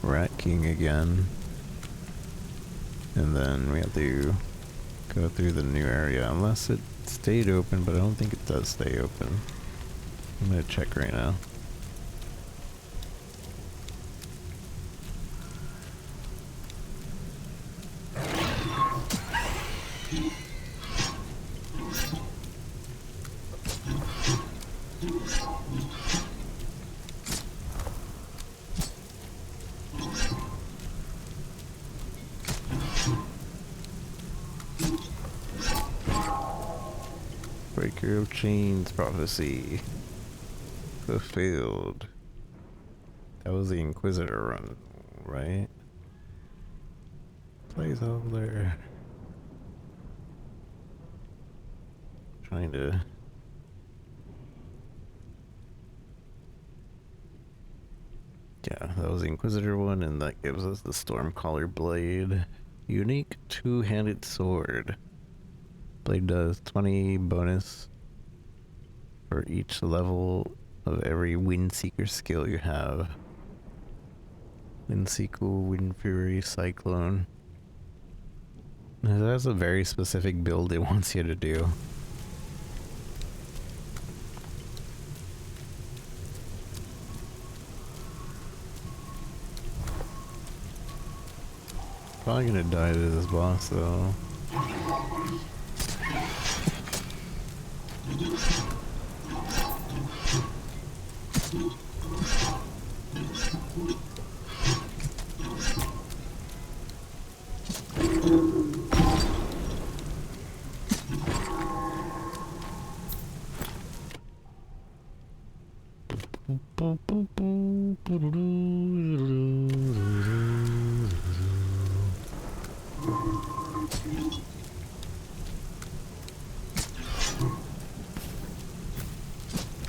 Rat King again. And then we have to go through the new area, unless it stayed open, but I don't think it does stay open. I'm gonna check right now. Breaker of Chains prophecy fulfilled. That was the Inquisitor run, right? Plays over there. Trying to. Yeah, that was the Inquisitor one, and that gives us the Stormcaller Blade. Unique two-handed sword. Blade does 20 bonus for each level of every Windseeker skill you have. Windseeker, Wind Fury, Cyclone. That's a very specific build it wants you to do. Probably gonna die to this boss though.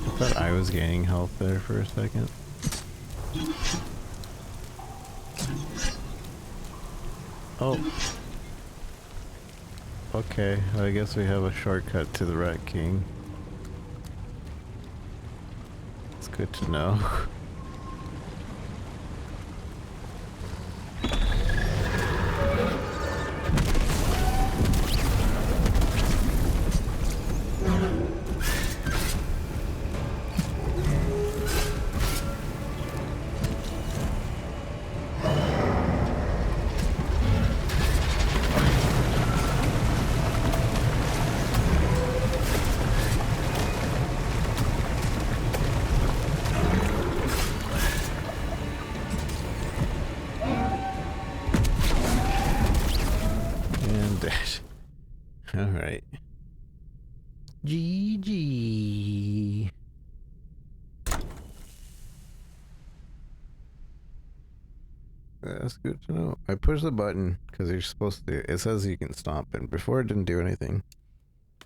I thought I was gaining health there for a second. Oh. okay. I guess we have a shortcut to the Rat King. It's good to know. And dead. Alright. GG. That's good to know. I pushed the button because you're supposed to. It says you can stop, and before it didn't do anything.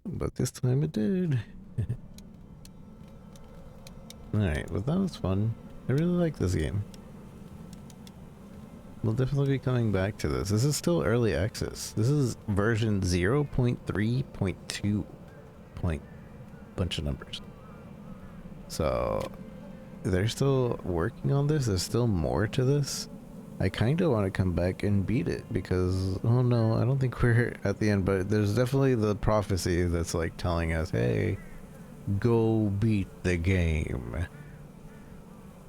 But this time it did. Alright, well that was fun. I really like this game. We'll definitely be coming back to this. This is still early access. This is version 0.3.2 point bunch of numbers. So they're still working on this. There's still more to this. I kind of want to come back and beat it because, oh no, I don't think we're at the end, but there's definitely the prophecy that's like telling us, hey, go beat the game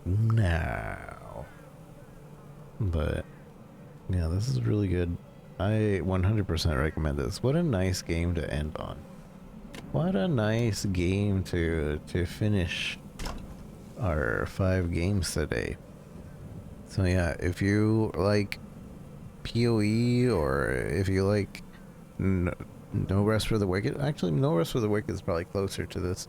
now. But yeah, this is really good. I 100% recommend this. What a nice game to end on. What a nice game to finish our 5 games today. So yeah, if you like PoE or if you like No Rest for the Wicked, actually No Rest for the Wicked is probably closer to this.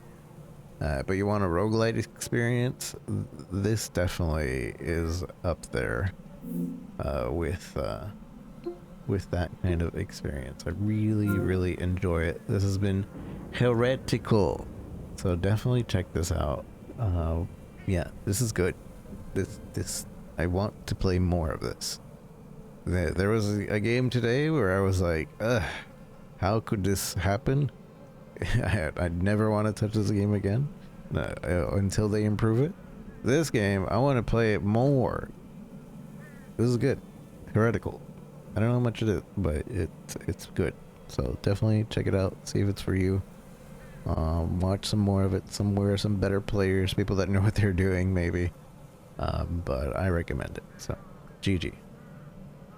But you want a roguelite experience, this definitely is up there with that kind of experience. I really enjoy it. This has been Heretical, so definitely check this out. Yeah, this is good. This I want to play more of this. There was a game today where I was like, ugh, how could this happen? I'd never want to touch this game again until they improve it. This game, I want to play it more. This is good. Heretical. I don't know how much it is, but it's good. So definitely check it out. See if it's for you. Watch some more of it somewhere. Some better players, people that know what they're doing, maybe. But I recommend it. So, GG.